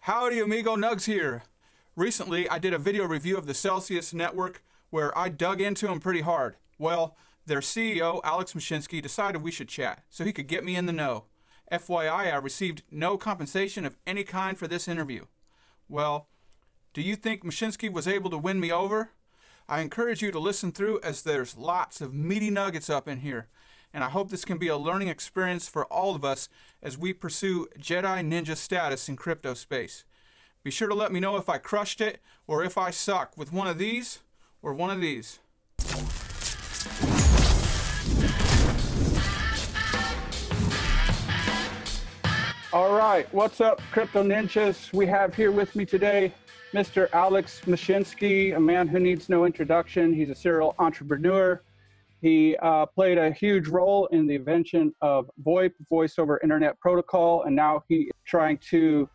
Howdy, amigo, Nugs here. Recently, I did a video review of the Celsius network where I dug into them pretty hard. Well, their CEO, Alex Mashinsky, decided we should chat so he could get me in the know. FYI, I received no compensation of any kind for this interview. Well, do you think Mashinsky was able to win me over? I encourage you to listen through as there's lots of meaty nuggets up in here. And I hope this can be a learning experience for all of us as we pursue Jedi Ninja status in crypto space. Be sure to let me know if I crushed it or if I suck with one of these or one of these. All right, what's up, Crypto Ninjas? We have here with me today Mr. Alex Mashinsky, a man who needs no introduction. He's a serial entrepreneur. He played a huge role in the invention of VoIP, Voice over Internet Protocol, and now he is trying to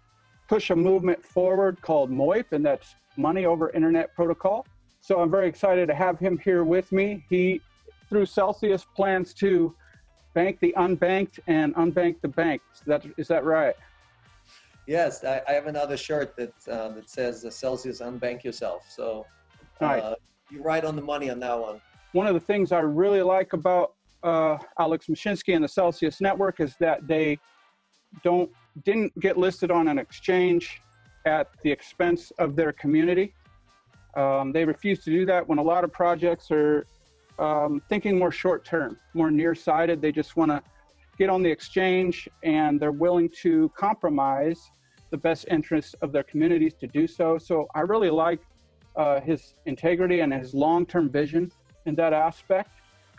push a movement forward called MOIP, and that's Money over Internet Protocol. So I'm very excited to have him here with me. He, through Celsius, plans to bank the unbanked and unbank the banked. Is that right? Yes, I have another shirt that says Celsius Unbank Yourself. So you're right on the money on that one. One of the things I really like about Alex Mashinsky and the Celsius network is that they didn't get listed on an exchange at the expense of their community. They refuse to do that when a lot of projects are thinking more short-term, more nearsighted. They just want to get on the exchange, and they're willing to compromise the best interests of their communities to do so. So I really like his integrity and his long-term vision in that aspect.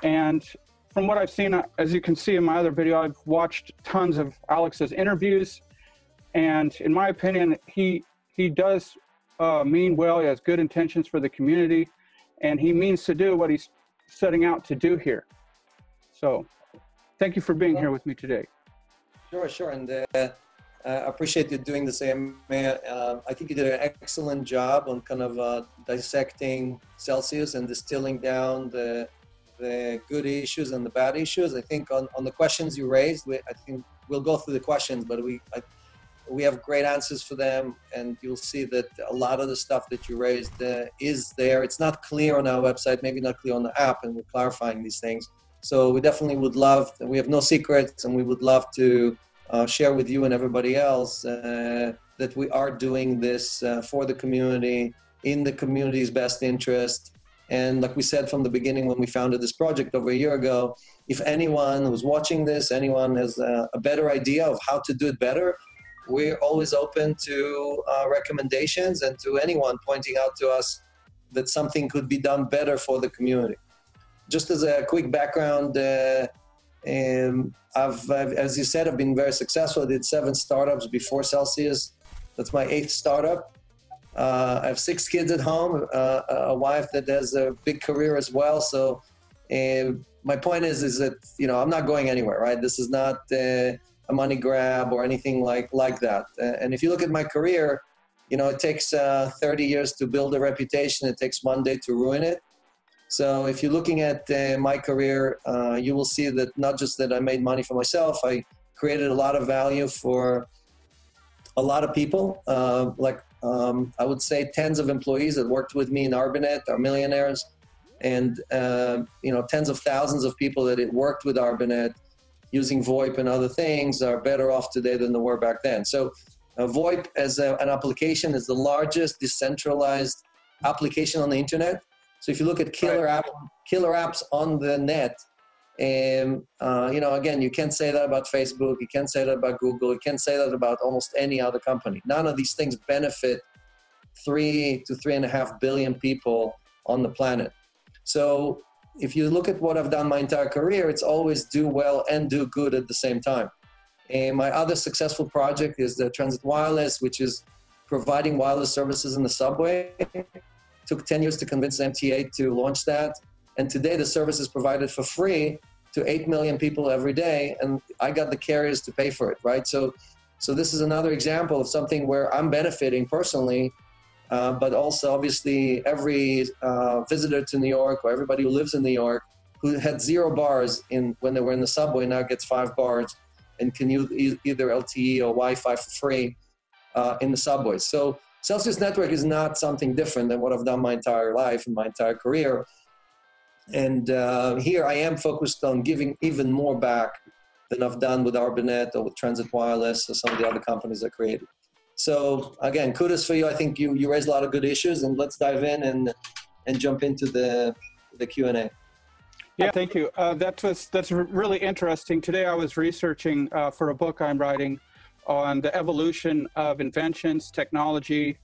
And from what I've seen, as you can see in my other video, I've watched tons of Alex's interviews, and in my opinion, he does mean well. He has good intentions for the community, and he means to do what he's setting out to do here. So thank you for being here with me today. Sure. And I appreciate you doing the same. I think you did an excellent job on kind of dissecting Celsius and distilling down the good issues and the bad issues. I think on the questions you raised, I think we'll go through the questions, but we have great answers for them, and you'll see that a lot of the stuff that you raised is there. It's not clear on our website, maybe not clear on the app, and we're clarifying these things. So we definitely would love, we have no secrets, and we would love to share with you and everybody else that we are doing this for the community, in the community's best interest. And like we said from the beginning when we founded this project over a year ago, if anyone who's watching this, anyone has a better idea of how to do it better, we're always open to recommendations and to anyone pointing out to us that something could be done better for the community. Just as a quick background, as you said, I've been very successful. I did 7 startups before Celsius. That's my 8th startup. I have 6 kids at home, a wife that has a big career as well. So my point is that, I'm not going anywhere, right? This is not a money grab or anything like that. And if you look at my career, it takes 30 years to build a reputation. It takes one day to ruin it. So if you're looking at my career, you will see that not just that I made money for myself, I created a lot of value for a lot of people. I would say tens of employees that worked with me in Arbanet are millionaires, and tens of thousands of people that worked with Arbanet using VoIP and other things are better off today than they were back then. So VoIP as an application is the largest decentralized application on the internet. So if you look at killer apps on the net, again, you can't say that about Facebook, you can't say that about Google, you can't say that about almost any other company. None of these things benefit 3 to 3.5 billion people on the planet. So if you look at what I've done my entire career, it's always do well and do good at the same time. And my other successful project is the Transit Wireless, which is providing wireless services in the subway. Took 10 years to convince the MTA to launch that. And today the service is provided for free to 8 million people every day. And I got the carriers to pay for it, right? So this is another example of something where I'm benefiting personally, but also obviously every visitor to New York or everybody who lives in New York who had 0 bars when they were in the subway now gets 5 bars and can use either LTE or Wi-Fi for free. in the subways. So Celsius Network is not something different than what I've done my entire life and my entire career. And here I am focused on giving even more back than I've done with Arbanet or with Transit Wireless or some of the other companies I created. So again, kudos for you. I think you raised a lot of good issues, and let's dive in and jump into the Q&A. Yeah, thank you. That's really interesting. Today I was researching for a book I'm writing on the evolution of inventions, technology,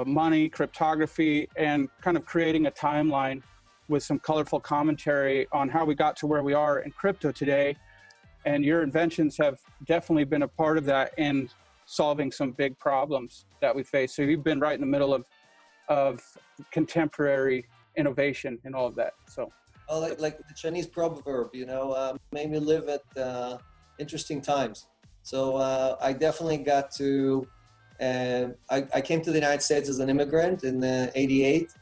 money, cryptography, and kind of creating a timeline with some colorful commentary on how we got to where we are in crypto today. And your inventions have definitely been a part of that in solving some big problems that we face. So you've been right in the middle of contemporary innovation and all of that. So, well, like the Chinese proverb, made me live at interesting times. So I definitely got to, I came to the United States as an immigrant in '88,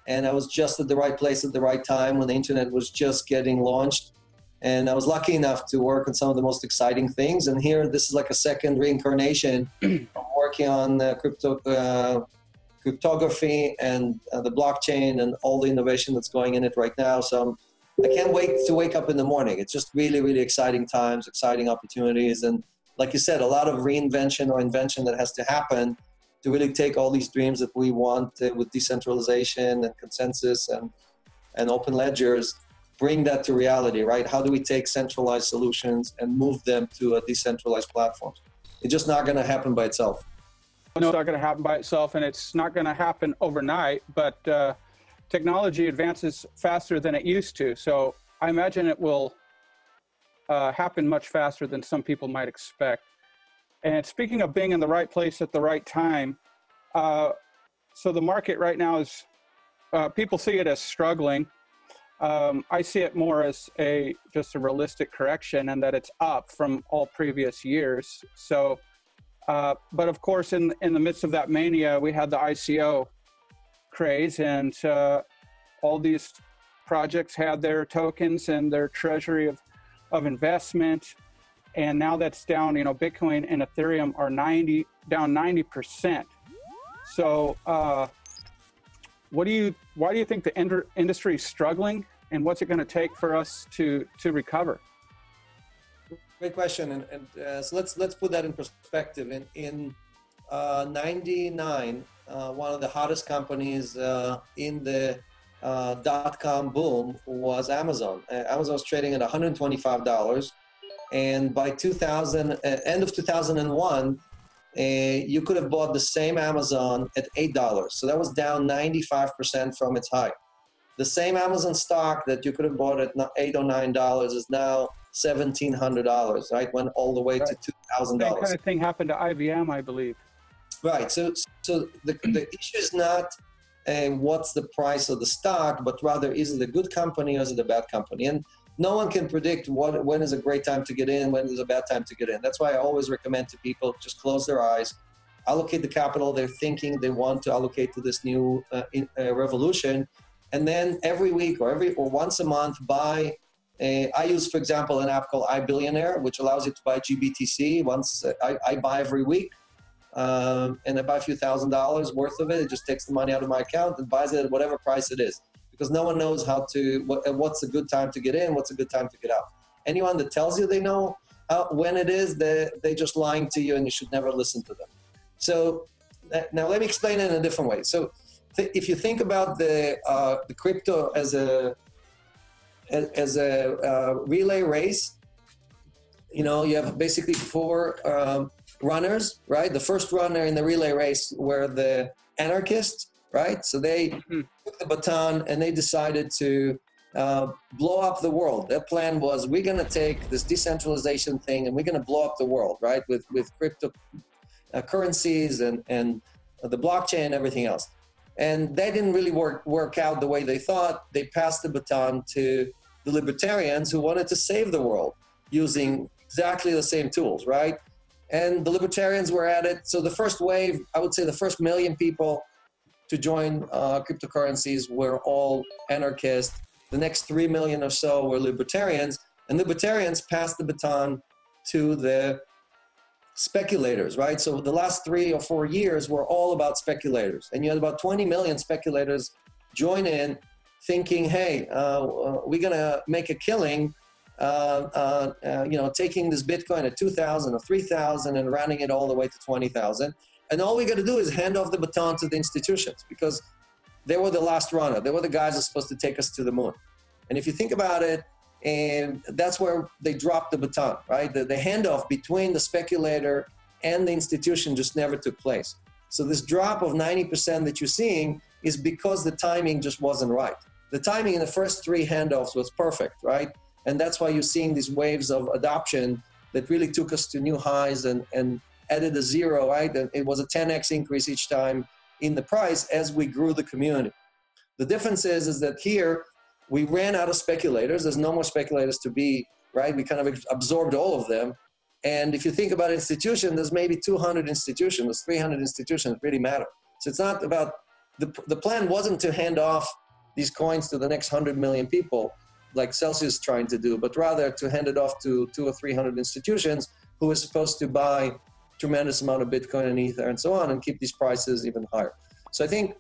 and I was just at the right place at the right time when the internet was just getting launched. And I was lucky enough to work on some of the most exciting things. And here, this is like a second reincarnation. I'm working on cryptography and the blockchain and all the innovation that's going in it right now. So I can't wait to wake up in the morning. It's just really, really exciting times, exciting opportunities. And like you said, a lot of reinvention or invention that has to happen to really take all these dreams that we want with decentralization and consensus and open ledgers, bring that to reality, right? How do we take centralized solutions and move them to a decentralized platform? It's just not going to happen by itself. No, it's not going to happen by itself, and it's not going to happen overnight, but technology advances faster than it used to. So I imagine it will happen much faster than some people might expect. And speaking of being in the right place at the right time, so the market right now is, people see it as struggling. I see it more as just a realistic correction, and that it's up from all previous years. So, but of course, in the midst of that mania, we had the ICO craze, and all these projects had their tokens and their treasury of investment. And now that's down, Bitcoin and Ethereum are down 90%. So why do you think the industry is struggling, and what's it going to take for us to recover? Great question. And so let's put that in perspective. In 99, one of the hottest companies in the .com boom was Amazon. Amazon was trading at $125. And by end of 2001, you could have bought the same Amazon at $8. So that was down 95% from its high. The same Amazon stock that you could have bought at $8 or $9 is now $1,700, right? Went all the way to $2,000. That kind of thing happened to IBM, I believe. Right. So the issue is not what's the price of the stock, but rather, is it a good company or is it a bad company? And no one can predict when is a great time to get in, when is a bad time to get in. That's why I always recommend to people, just close their eyes, allocate the capital they're thinking they want to allocate to this new revolution, and then every week or once a month buy. I use, for example, an app called iBillionaire, which allows you to buy GBTC. I buy every week, and I buy a few $1,000s worth of it. It just takes the money out of my account and buys it at whatever price it is. Because no one knows what's a good time to get in, what's a good time to get out. Anyone that tells you they know when it is, they're just lying to you, and you should never listen to them. So now let me explain it in a different way. So if you think about the crypto as a relay race, you have basically four runners, right? The first runner in the relay race were the anarchists, right? So they took the baton and they decided to blow up the world. Their plan was, we're going to take this decentralization thing and we're going to blow up the world, right? With crypto currencies and the blockchain and everything else. And that didn't really work out the way they thought. They passed the baton to the libertarians who wanted to save the world using exactly the same tools, right? And the libertarians were at it. So the first wave, I would say the first 1 million people to join cryptocurrencies were all anarchists. The next 3 million or so were libertarians, and libertarians passed the baton to the speculators, right? So the last 3 or 4 years were all about speculators. And you had about 20 million speculators join in thinking, hey, we're going to make a killing, taking this Bitcoin at 2,000 or 3,000 and rounding it all the way to 20,000. And all we got to do is hand off the baton to the institutions, because they were the last runner. They were the guys that are supposed to take us to the moon. And if you think about it, and that's where they dropped the baton, right? The handoff between the speculator and the institution just never took place. So this drop of 90% that you're seeing is because the timing just wasn't right. The timing in the first 3 handoffs was perfect, right? And that's why you're seeing these waves of adoption that really took us to new highs and added a zero, right? And it was a 10x increase each time in the price as we grew the community. The difference is that here, we ran out of speculators. There's no more speculators to be, right? We kind of absorbed all of them. And if you think about institutions, there's maybe 200 institutions, there's 300 institutions that really matter. So it's not about, the plan wasn't to hand off these coins to the next 100 million people like Celsius is trying to do, but rather to hand it off to 200 or 300 institutions who are supposed to buy tremendous amount of Bitcoin and Ether and so on and keep these prices even higher. So I think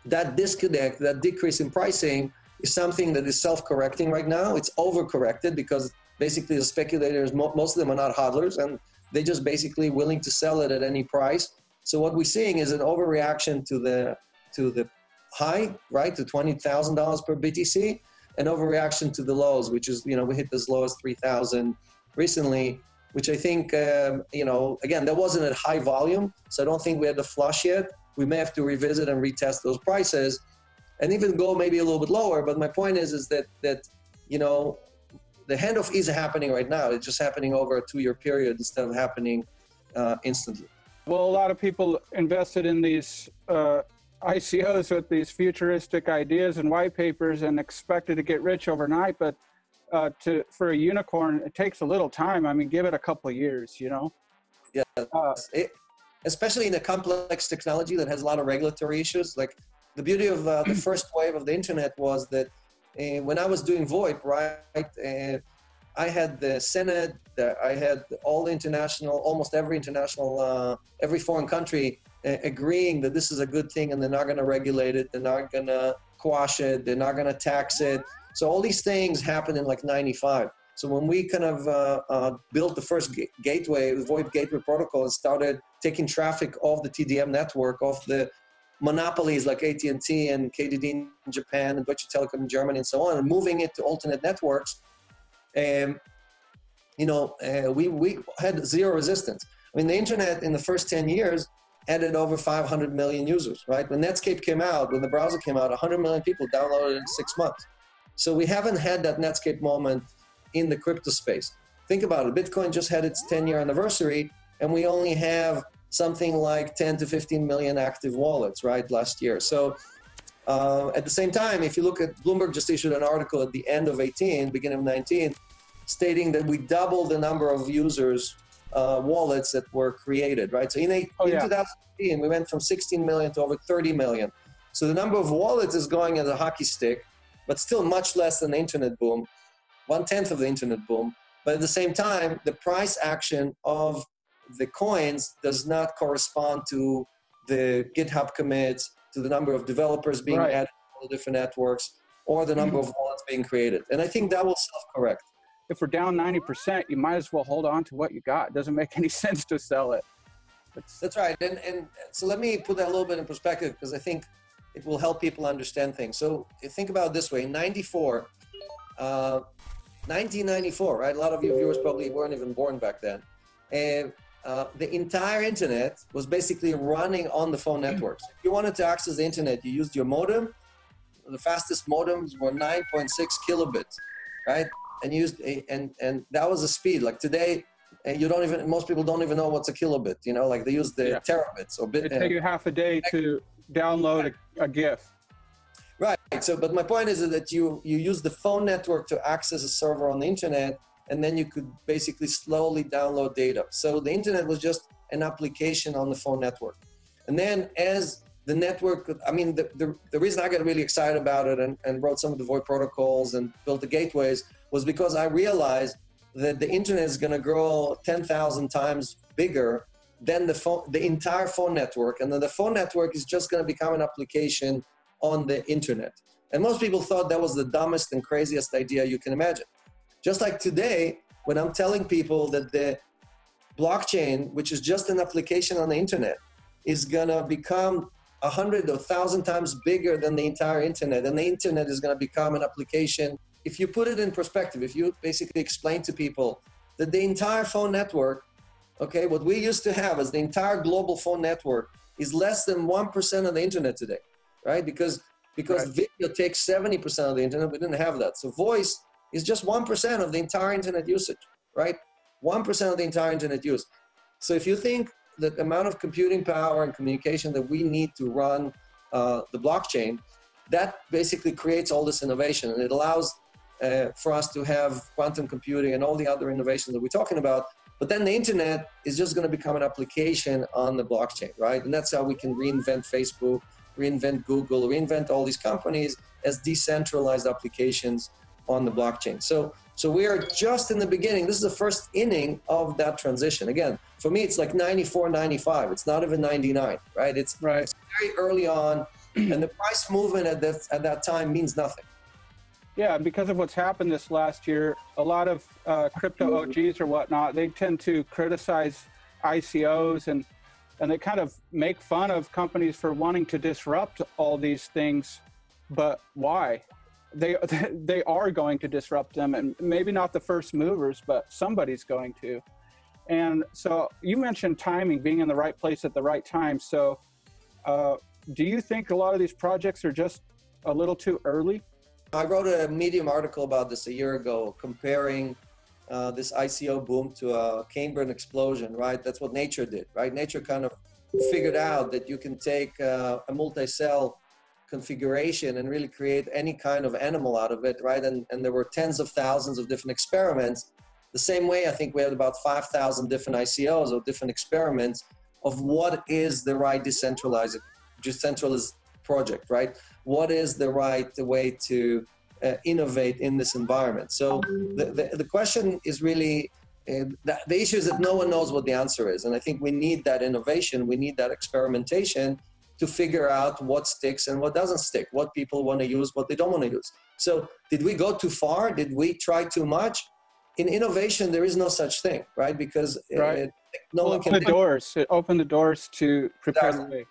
that disconnect, that decrease in pricing is something that is self-correcting right now. It's over-corrected because basically the speculators, most of them are not hodlers, and they're just basically willing to sell it at any price. So what we're seeing is an overreaction to the high, right, to $20,000 per BTC, and overreaction to the lows, which is, we hit as low as 3,000 recently, which I think, again, that wasn't at high volume, so I don't think we had the flush yet. We may have to revisit and retest those prices and even go maybe a little bit lower. But my point is that the handoff is happening right now. It's just happening over a 2-year period instead of happening instantly. Well, a lot of people invested in these ICOs with these futuristic ideas and white papers and expected to get rich overnight. But for a unicorn, it takes a little time. I mean, give it a couple of years, Yeah, especially in a complex technology that has a lot of regulatory issues. Like the beauty of the first wave of the internet was that when I was doing VoIP, right, I had the Senate, I had all the international, almost every international, every foreign country agreeing that this is a good thing and they're not going to regulate it, they're not going to quash it, they're not going to tax it. So all these things happened in like 95. So when we kind of built the first gateway, the VoIP gateway protocol, and started taking traffic off the TDM network, off the monopolies like AT&T and KDD in Japan and Deutsche Telekom in Germany and so on, and moving it to alternate networks, we had zero resistance. I mean, the internet in the first 10 years added over 500 million users, right? When Netscape came out, when the browser came out, 100 million people downloaded it in 6 months. So we haven't had that Netscape moment in the crypto space. Think about it. Bitcoin just had its 10-year anniversary, and we only have something like 10 to 15 million active wallets, right, last year. So at the same time, if you look at Bloomberg just issued an article at the end of 18, beginning of 19, stating that we doubled the number of users, wallets that were created, right? So in 2018, we went from 16 million to over 30 million. So the number of wallets is going as a hockey stick, but still much less than the internet boom, 1/10 of the internet boom. But at the same time, the price action of the coins does not correspond to the GitHub commits, to the number of developers being added to all the different networks, or the number of wallets being created. And I think that will self-correct. If we're down 90%, you might as well hold on to what you got. It doesn't make any sense to sell it. That's right. And so let me put that a little bit in perspective, because I think it will help people understand things. So think about it this way. In 1994, right? A lot of your viewers probably weren't even born back then. And the entire internet was basically running on the phone networks. If you wanted to access the internet, you used your modem. The fastest modems were 9.6 kilobits, right? And and that was the speed. Like today, most people don't even know what's a kilobit. Like they use the terabits or bit. It takes you half a day to download a GIF. Right. So, but my point is that you use the phone network to access a server on the internet, and then you could basically slowly download data. So the internet was just an application on the phone network. And then as the network, the reason I got really excited about it and wrote some of the VoIP protocols and built the gateways was because I realized that the internet is going to grow 10,000 times bigger than the entire phone network, and then the phone network is just going to become an application on the internet. And most people thought that was the dumbest and craziest idea you can imagine. Just like today, when I'm telling people that the blockchain, which is just an application on the internet, is going to become 100 or 1,000 times bigger than the entire internet, and the internet is going to become an application. If you put it in perspective, if you basically explain to people that the entire phone network, okay, what we used to have as the entire global phone network is less than 1% of the internet today, right? Because right. Video takes 70% of the internet, we didn't have that. So voice is just 1% of the entire internet usage, right? 1% of the entire internet use. So if you think the amount of computing power and communication that we need to run the blockchain, that basically creates all this innovation, and it allows for us to have quantum computing and all the other innovations that we're talking about. But then the internet is just going to become an application on the blockchain, right? And that's how we can reinvent Facebook, reinvent Google, reinvent all these companies as decentralized applications on the blockchain. So we are just in the beginning. This is the first inning of that transition. Again, for me, it's like 94, 95. It's not even 99, right? It's very early on, and the price movement at that time means nothing. Yeah, because of what's happened this last year, a lot of crypto OGs or whatnot, they tend to criticize ICOs and they kind of make fun of companies for wanting to disrupt all these things. But why? They are going to disrupt them, and maybe not the first movers, but somebody's going to. And so you mentioned timing, being in the right place at the right time. So do you think a lot of these projects are just a little too early? I wrote a Medium article about this a year ago, comparing this ICO boom to a Cambrian explosion, right? That's what nature did, right? Nature kind of figured out that you can take a multi-cell configuration and really create any kind of animal out of it, right? And there were tens of thousands of different experiments. The same way, I think we had about 5,000 different ICOs or different experiments of what is the right decentralized project, right? What is the right way to innovate in this environment? So the question is really, the issue is that no one knows what the answer is. And I think we need that innovation, we need that experimentation to figure out what sticks and what doesn't stick, what people want to use, what they don't want to use. So did we go too far? Did we try too much? In innovation, there is no such thing, right? Because no one can... It opened the doors to prepare the way.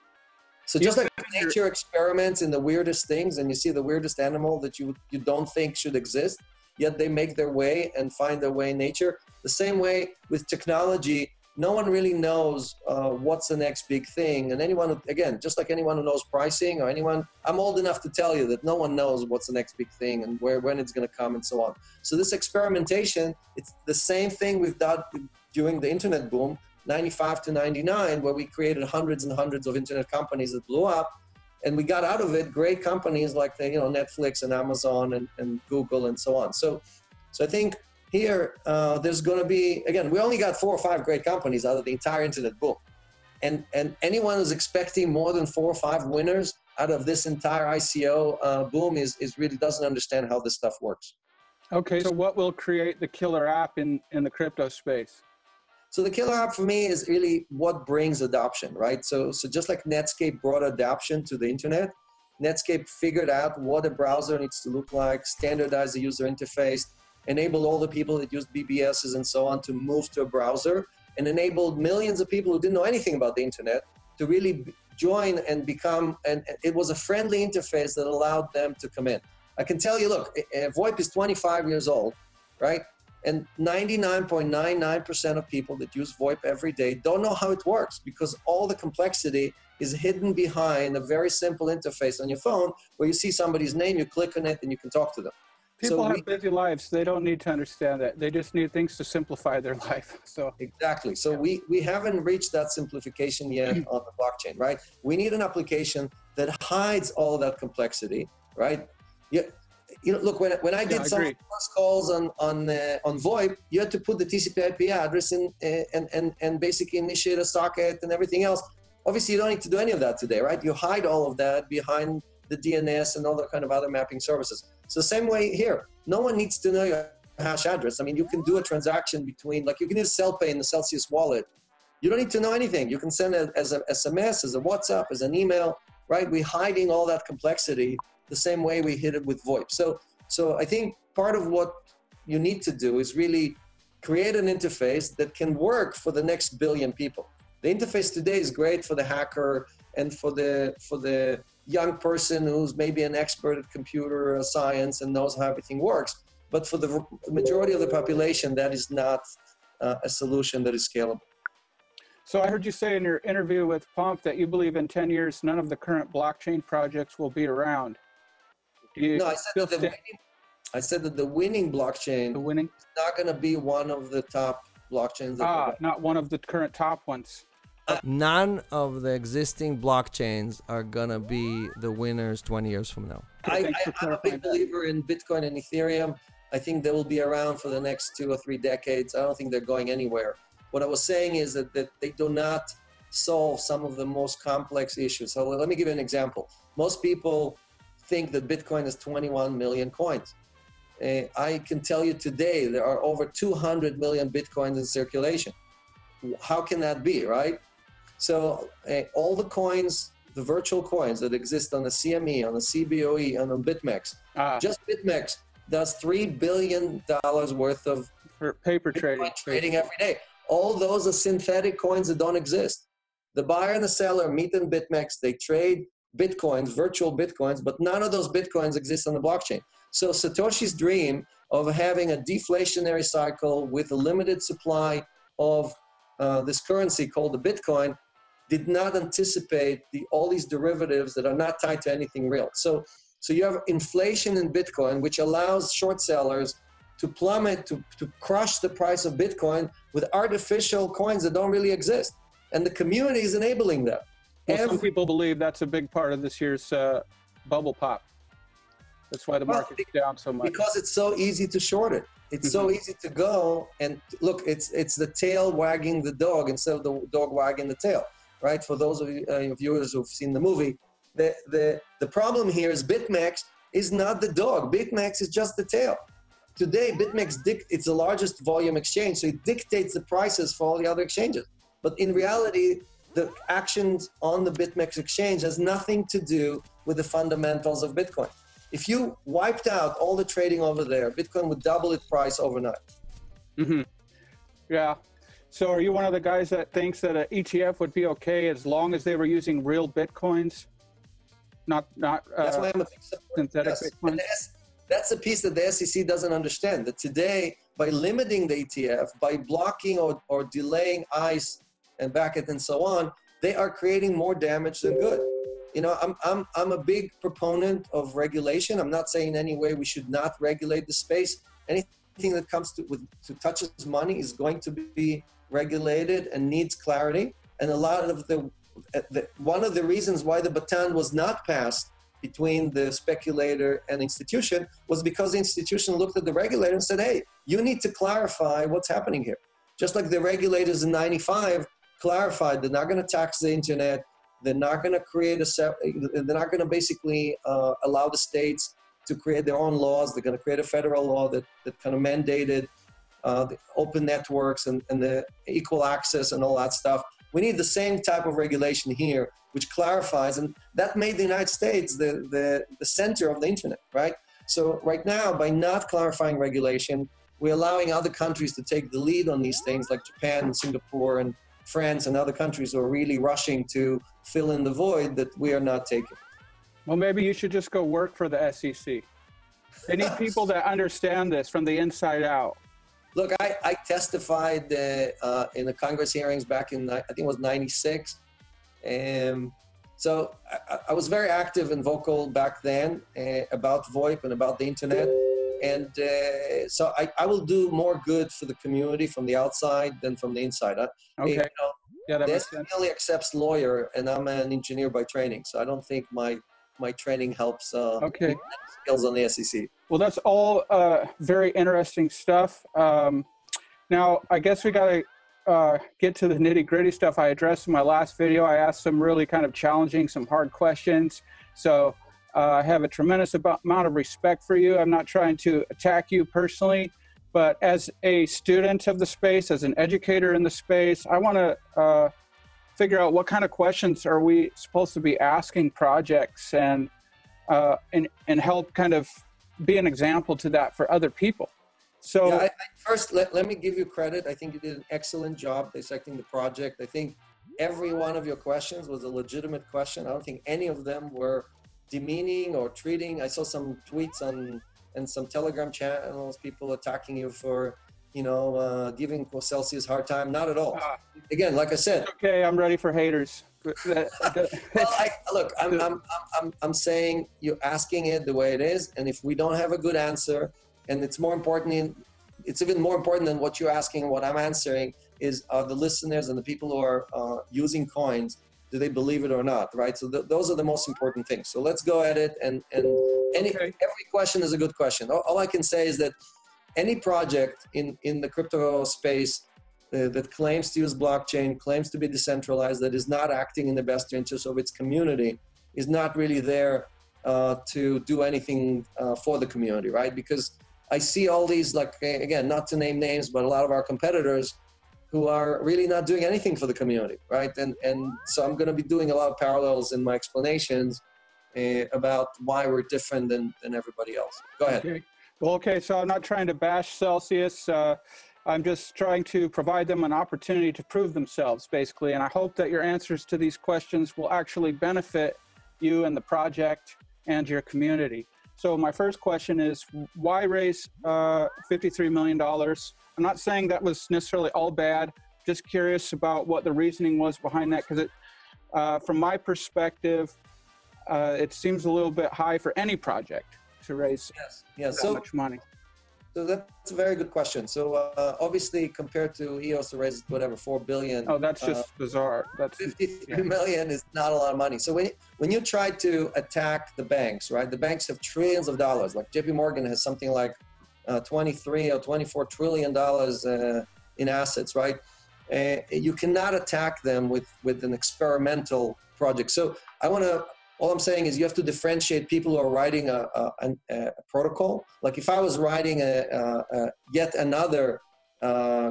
So just like nature experiments in the weirdest things, and you see the weirdest animal that you don't think should exist, yet they make their way and find their way in nature. The same way with technology, no one really knows what's the next big thing. And anyone, again, just like anyone who knows pricing or anyone, I'm old enough to tell you that no one knows what's the next big thing and when it's going to come and so on. So this experimentation, it's the same thing we've done during the internet boom, 95 to 99, where we created hundreds and hundreds of internet companies that blew up. And we got out of it great companies like Netflix and Amazon and Google and so on. So I think here, there's going to be, again, we only got 4 or 5 great companies out of the entire internet boom. And anyone who's expecting more than 4 or 5 winners out of this entire ICO boom is really doesn't understand how this stuff works. Okay, so what will create the killer app in the crypto space? So the killer app for me is really what brings adoption, right? So just like Netscape brought adoption to the internet, Netscape figured out what a browser needs to look like, standardize the user interface, enabled all the people that used BBSs and so on to move to a browser, and enabled millions of people who didn't know anything about the internet to really join and become, and it was a friendly interface that allowed them to come in. I can tell you, look, VoIP is 25 years old, right? And 99.99% of people that use VoIP every day don't know how it works, because all the complexity is hidden behind a very simple interface on your phone where you see somebody's name, you click on it, and you can talk to them. People have busy lives. They don't need to understand that. They just need things to simplify their life. So exactly. So we haven't reached that simplification yet on the blockchain, right? We need an application that hides all that complexity, right? Yeah. Look, when I did some first calls on VoIP, you had to put the TCP/IP address in and basically initiate a socket and everything else. Obviously, you don't need to do any of that today, right? You hide all of that behind the DNS and all the kind of other mapping services. So the same way here, no one needs to know your hash address. I mean, you can do a transaction between, like you can use CellPay in the Celsius wallet. You don't need to know anything. You can send it as an SMS, as a WhatsApp, as an email, right? We're hiding all that complexity the same way we hid it with VoIP. So I think part of what you need to do is really create an interface that can work for the next billion people. The interface today is great for the hacker and for the young person who's maybe an expert at computer science and knows how everything works. But for the majority of the population, that is not a solution that is scalable. So I heard you say in your interview with Pomp that you believe in 10 years, none of the current blockchain projects will be around. No, I said that the winning blockchain is not going to be one of the top blockchains. Not one of the current top ones. None of the existing blockchains are going to be the winners 20 years from now. I'm a big believer in Bitcoin and Ethereum. I think they will be around for the next 2 or 3 decades. I don't think they're going anywhere. What I was saying is that they do not solve some of the most complex issues. So let me give you an example. Most people think that Bitcoin has 21 million coins. I can tell you today there are over 200 million Bitcoins in circulation. How can that be, right? So all the coins, the virtual coins that exist on the CME, on the CBOE, and on BitMEX, just BitMEX does $3 billion worth of paper trading every day. All those are synthetic coins that don't exist. The buyer and the seller meet in BitMEX, they trade Bitcoins, virtual Bitcoins, but none of those Bitcoins exist on the blockchain. So Satoshi's dream of having a deflationary cycle with a limited supply of this currency called the Bitcoin did not anticipate all these derivatives that are not tied to anything real. So you have inflation in Bitcoin, which allows short sellers to plummet, to crush the price of Bitcoin with artificial coins that don't really exist. And the community is enabling that. Well, some people believe that's a big part of this year's bubble pop. That's why the market's down so much. Because it's so easy to short it. It's so easy to go and look, it's the tail wagging the dog instead of the dog wagging the tail, right? For those of you viewers who've seen the movie, the problem here is BitMEX is not the dog. BitMEX is just the tail. Today, BitMEX, it's the largest volume exchange, so it dictates the prices for all the other exchanges. But in reality, the actions on the BitMEX exchange has nothing to do with the fundamentals of Bitcoin. If you wiped out all the trading over there, Bitcoin would double its price overnight. Yeah. So are you one of the guys that thinks that an ETF would be okay as long as they were using real Bitcoins? Not That's why I'm a big supporter. synthetic Bitcoins? That's a piece that the SEC doesn't understand, that today, by limiting the ETF, by blocking or delaying ICE and BACT and so on, they are creating more damage than good. You know, I'm a big proponent of regulation. I'm not saying in any way we should not regulate the space. Anything that comes to touches money is going to be regulated and needs clarity. And a lot of one of the reasons why the baton was not passed between the speculator and institution was because the institution looked at the regulator and said, hey, you need to clarify what's happening here. Just like the regulators in '95 clarified they're not going to tax the internet, they're not going to create they're not going to basically allow the states to create their own laws. They're going to create a federal law that kind of mandated the open networks and the equal access and all that stuff. We need the same type of regulation here, which clarifies, and that made the United States the center of the internet, right? So right now, by not clarifying regulation, we're allowing other countries to take the lead on these things, like Japan and Singapore and France and other countries who are really rushing to fill in the void that we are not taking. Well, maybe you should just go work for the SEC. They need people that understand this from the inside out. Look, I testified in the Congress hearings back in, I think it was '96. So I was very active and vocal back then about VoIP and about the internet. And so I will do more good for the community from the outside than from the inside. Okay. You know, yeah, that the makes SEC sense. only accepts lawyer, and I'm an engineer by training. So I don't think my training helps skills on the SEC. Well, that's all very interesting stuff. Now, I guess we got to get to the nitty gritty stuff I addressed in my last video. I asked some really kind of challenging, some hard questions. So I have a tremendous amount of respect for you. I'm not trying to attack you personally, But as a student of the space, as an educator in the space, I want to figure out what kind of questions are we supposed to be asking projects, and help kind of be an example to that for other people. So yeah, first, let me give you credit. I think you did an excellent job dissecting the project. I think every one of your questions was a legitimate question. I don't think any of them were demeaning or treating. I saw some tweets and some Telegram channels, people attacking you for, giving Celsius a hard time. Not at all. Again, like I said. Okay, I'm ready for haters. Well, look, I'm saying you're asking it the way it is, and if we don't have a good answer, and it's even more important than what you're asking and what I'm answering is, are the listeners and the people who are using coins, do they believe it or not, right? So those are the most important things. So let's go at it, and every question is a good question. All I can say is that any project in the crypto space that claims to use blockchain, claims to be decentralized, that is not acting in the best interest of its community, is not really there to do anything for the community, right? Because I see all these, like, again, not to name names, but a lot of our competitors who are really not doing anything for the community, right? And so I'm going to be doing a lot of parallels in my explanations about why we're different than everybody else. Go ahead. Okay. Well, okay, so I'm not trying to bash Celsius. I'm just trying to provide them an opportunity to prove themselves, basically. And I hope that your answers to these questions will actually benefit you and the project and your community. So my first question is, why raise $53 million? I'm not saying that was necessarily all bad. Just curious about what the reasoning was behind that, because from my perspective, it seems a little bit high for any project to raise that much money. So that's a very good question. So obviously, compared to EOS, who raised whatever, $4 billion. Oh, that's just bizarre. That's $53 million is not a lot of money. So when you try to attack the banks, right? The banks have trillions of dollars. Like JP Morgan has something like 23 or 24 trillion dollars in assets, right? You cannot attack them with an experimental project. So all I'm saying is you have to differentiate people who are writing a protocol. Like if I was writing yet another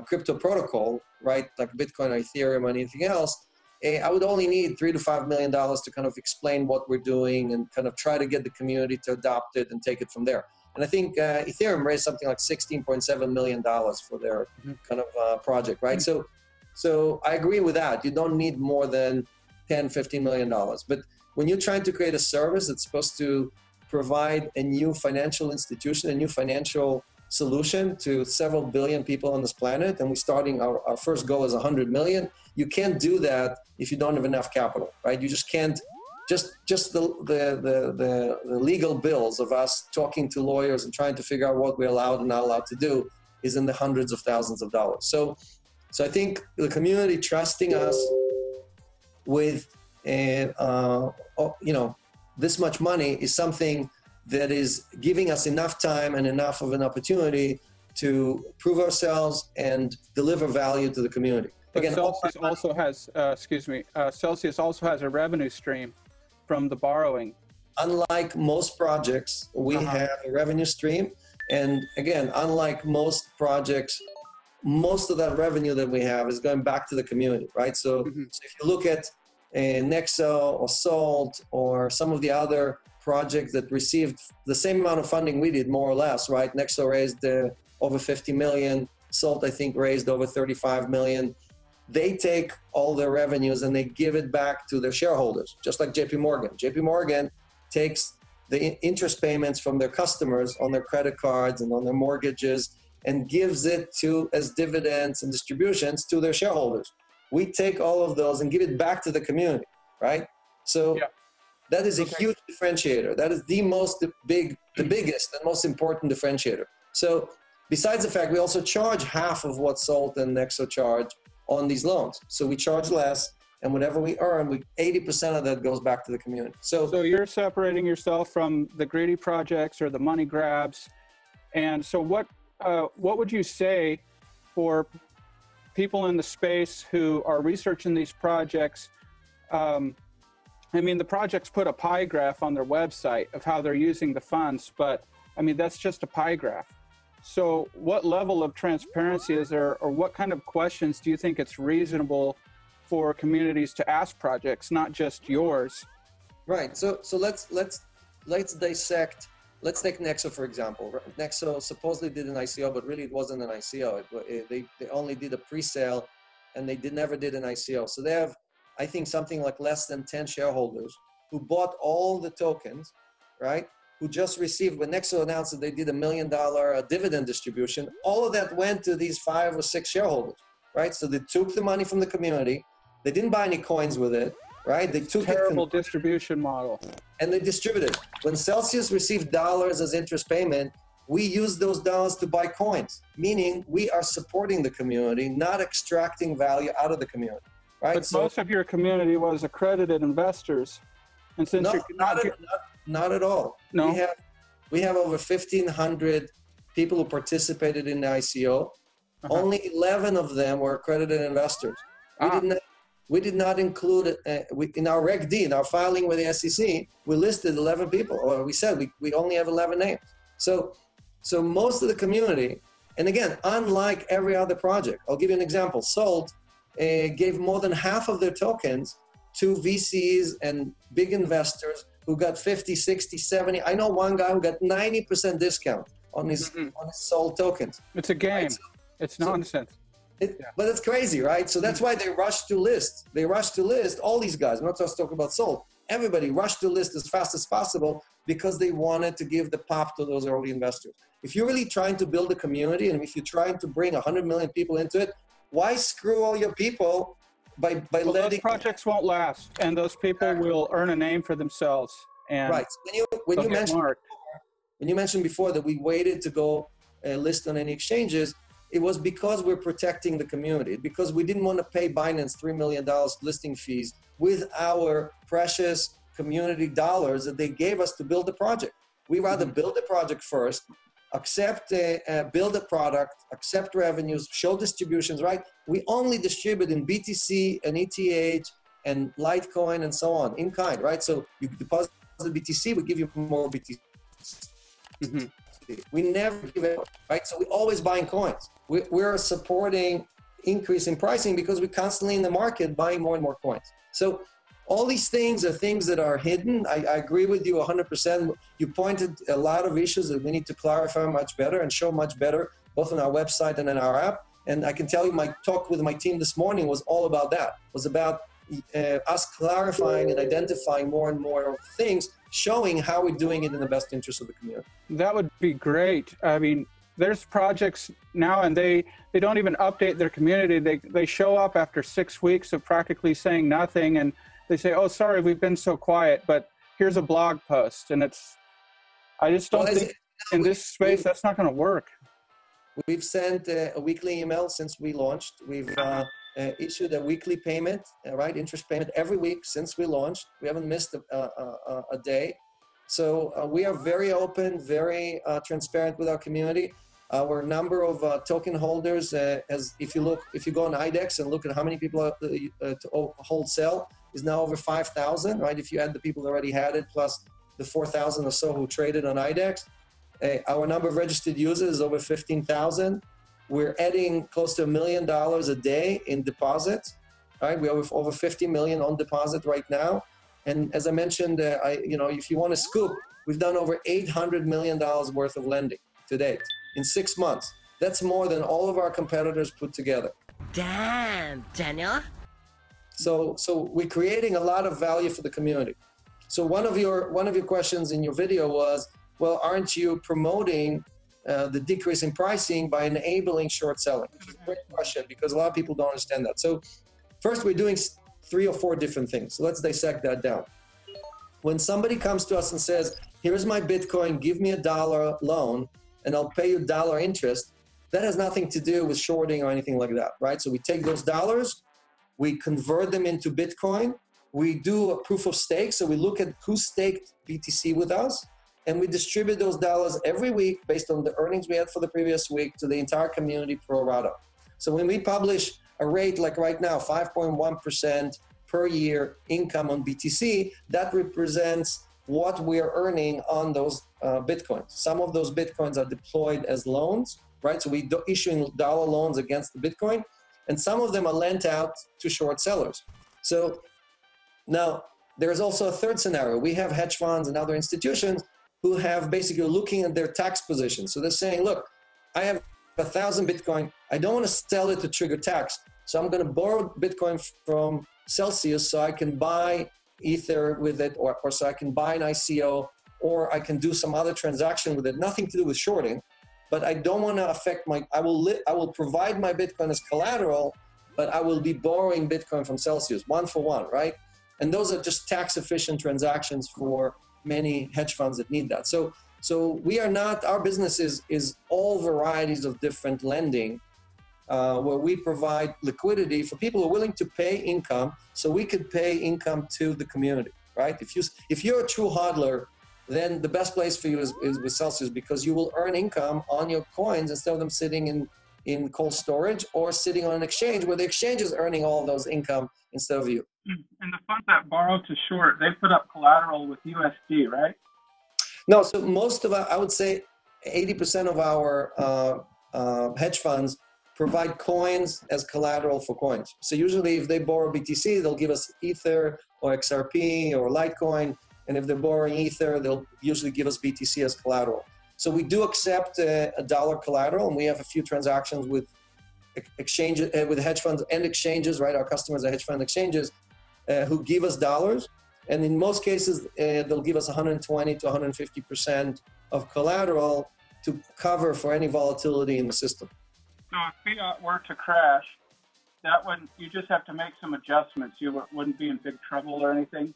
crypto protocol, right, like Bitcoin or Ethereum or anything else, I would only need $3 to $5 million to kind of explain what we're doing and kind of try to get the community to adopt it and take it from there. And I think Ethereum raised something like $16.7 million for their kind of project, right? So I agree with that. You don't need more than $10, $15 million. But when you're trying to create a service that's supposed to provide a new financial institution, a new financial solution to several billion people on this planet, and we're starting our first goal is 100 million, you can't do that if you don't have enough capital, right? You just can't, just the legal bills of us talking to lawyers and trying to figure out what we're allowed and not allowed to do is in the hundreds of thousands of dollars. So I think the community trusting us with this much money is something that is giving us enough time and enough of an opportunity to prove ourselves and deliver value to the community. Again, Celsius also has, Celsius also has a revenue stream from the borrowing. Unlike most projects, we have a revenue stream. And again, unlike most projects, most of that revenue that we have is going back to the community, right? So if you look at Nexo or Salt or some of the other projects that received the same amount of funding we did, more or less, right? Nexo raised over 50 million. Salt, I think, raised over 35 million. They take all their revenues and they give it back to their shareholders, just like JP Morgan. JP Morgan takes the interest payments from their customers on their credit cards and on their mortgages and gives it as dividends and distributions to their shareholders. We take all of those and give it back to the community, right? So that is a huge differentiator. That is the biggest and most important differentiator. So besides the fact, we also charge half of what Salt and Nexo charge on these loans. So we charge less, and whatever we earn, 80% of that goes back to the community. So you're separating yourself from the greedy projects or the money grabs. And so what would you say for people in the space who are researching these projects? I mean, the projects put a pie graph on their website of how they're using the funds, but I mean, that's just a pie graph. So what level of transparency is there, or what kind of questions do you think it's reasonable for communities to ask projects, not just yours? Right. So let's dissect. Let's take Nexo, for example. Nexo supposedly did an ICO, but really it wasn't an ICO. They only did a pre-sale, and they never did an ICO. So they have, I think, something like less than 10 shareholders who bought all the tokens, right? Who just received, when Nexo announced that they did $1 million dividend distribution, all of that went to these 5 or 6 shareholders, right? So they took the money from the community. They didn't buy any coins with it, right? They took terrible distribution model. And they distributed. When Celsius received dollars as interest payment, we used those dollars to buy coins, meaning we are supporting the community, not extracting value out of the community, right? But most of your community was accredited investors. And since not at all. No. We have over 1,500 people who participated in the ICO. Only 11 of them were accredited investors. We did not include, in our Reg D, in our filing with the SEC, we listed 11 people, or we said we only have 11 names. So most of the community, and again, unlike every other project, I'll give you an example. Sold gave more than half of their tokens to VCs and big investors who got 50, 60, 70. I know one guy who got 90% discount on his sold tokens. It's a game. Right? It's nonsense. But it's crazy, right? So that's why they rushed to list. They rushed to list all these guys. I'm not just talking about Sold. Everybody rushed to list as fast as possible because they wanted to give the pop to those early investors. If you're really trying to build a community, and if you're trying to bring 100 million people into it, why screw all your people by letting... Those projects won't last, and those people will earn a name for themselves. And right. When you mentioned before that we waited to go list on any exchanges, it was because we're protecting the community, because we didn't want to pay Binance $3 million listing fees with our precious community dollars that they gave us to build the project. We rather build the project first, build a product, accept revenues, show distributions, right? We only distribute in BTC and ETH and Litecoin and so on, in kind, right? So you deposit BTC, we give you more BTC. We never give it, right? So we're always buying coins. We're supporting increase in pricing because we're constantly in the market buying more and more coins. So all these things are things that are hidden. I agree with you 100%. You pointed a lot of issues that we need to clarify much better and show much better, both on our website and in our app. And I can tell you my talk with my team this morning was all about that. It was about us clarifying and identifying more and more things, showing how we're doing it in the best interest of the community. That would be great. I mean, there's projects now and they don't even update their community. They show up after 6 weeks of practically saying nothing and they say, oh, sorry, we've been so quiet, but here's a blog post. And I just don't think in this space that's not going to work. We've sent a weekly email since we launched. We've issued a weekly payment, right, interest payment every week since we launched. We haven't missed a day. So we are very open, very transparent with our community. Our number of token holders, if you go on IDEX and look at how many people to hold sell, is now over 5,000, right? If you add the people that already had it, plus the 4,000 or so who traded on IDEX. Our number of registered users is over 15,000. We're adding close to $1 million a day in deposits, right? We have over 50 million on deposit right now. And as I mentioned, if you want to scoop, we've done over $800 million worth of lending to date in 6 months. That's more than all of our competitors put together. Damn, Daniel. So we're creating a lot of value for the community. So one of your questions in your video was, well, aren't you promoting the decrease in pricing by enabling short selling? Which is a great question because a lot of people don't understand that. So first, we're doing 3 or 4 different things. So let's dissect that down. When somebody comes to us and says, here's my Bitcoin, give me $1 loan, and I'll pay you $1 interest, that has nothing to do with shorting or anything like that, right? So we take those dollars, we convert them into Bitcoin, we do a proof of stake, so we look at who staked BTC with us, and we distribute those dollars every week based on the earnings we had for the previous week to the entire community pro rata. So when we publish a rate like right now, 5.1% per year income on BTC, that represents what we are earning on those Bitcoins. Some of those Bitcoins are deployed as loans, right? So we issuing dollar loans against the Bitcoin, and some of them are lent out to short sellers. So now there's also a third scenario. We have hedge funds and other institutions who have basically looking at their tax position. So they're saying, look, I have 1,000 Bitcoin. I don't want to sell it to trigger tax. So I'm going to borrow Bitcoin from Celsius so I can buy Ether with it, or so I can buy an ICO, or I can do some other transaction with it, nothing to do with shorting. But I don't want to affect I will provide my Bitcoin as collateral, but I will be borrowing Bitcoin from Celsius, 1 for 1, right? And those are just tax efficient transactions for many hedge funds that need that. So we are not, our business is all varieties of different lending, where we provide liquidity for people who are willing to pay income, so we could pay income to the community, right? If you're a true hodler, then the best place for you is with Celsius, because you will earn income on your coins instead of them sitting in cold storage or sitting on an exchange where the exchange is earning all of those income instead of you. And the funds that borrow to short, they put up collateral with USD, right? No, so most of our, I would say 80% of our hedge funds provide coins as collateral for coins. So usually if they borrow BTC, they'll give us Ether or XRP or Litecoin. And if they're borrowing Ether, they'll usually give us BTC as collateral. So we do accept a dollar collateral, and we have a few transactions with exchanges, with hedge funds and exchanges, right? Our customers are hedge fund exchanges who give us dollars. And in most cases, they'll give us 120 to 150% of collateral to cover for any volatility in the system. So if fiat were to crash, that one, you just have to make some adjustments. You wouldn't be in big trouble or anything?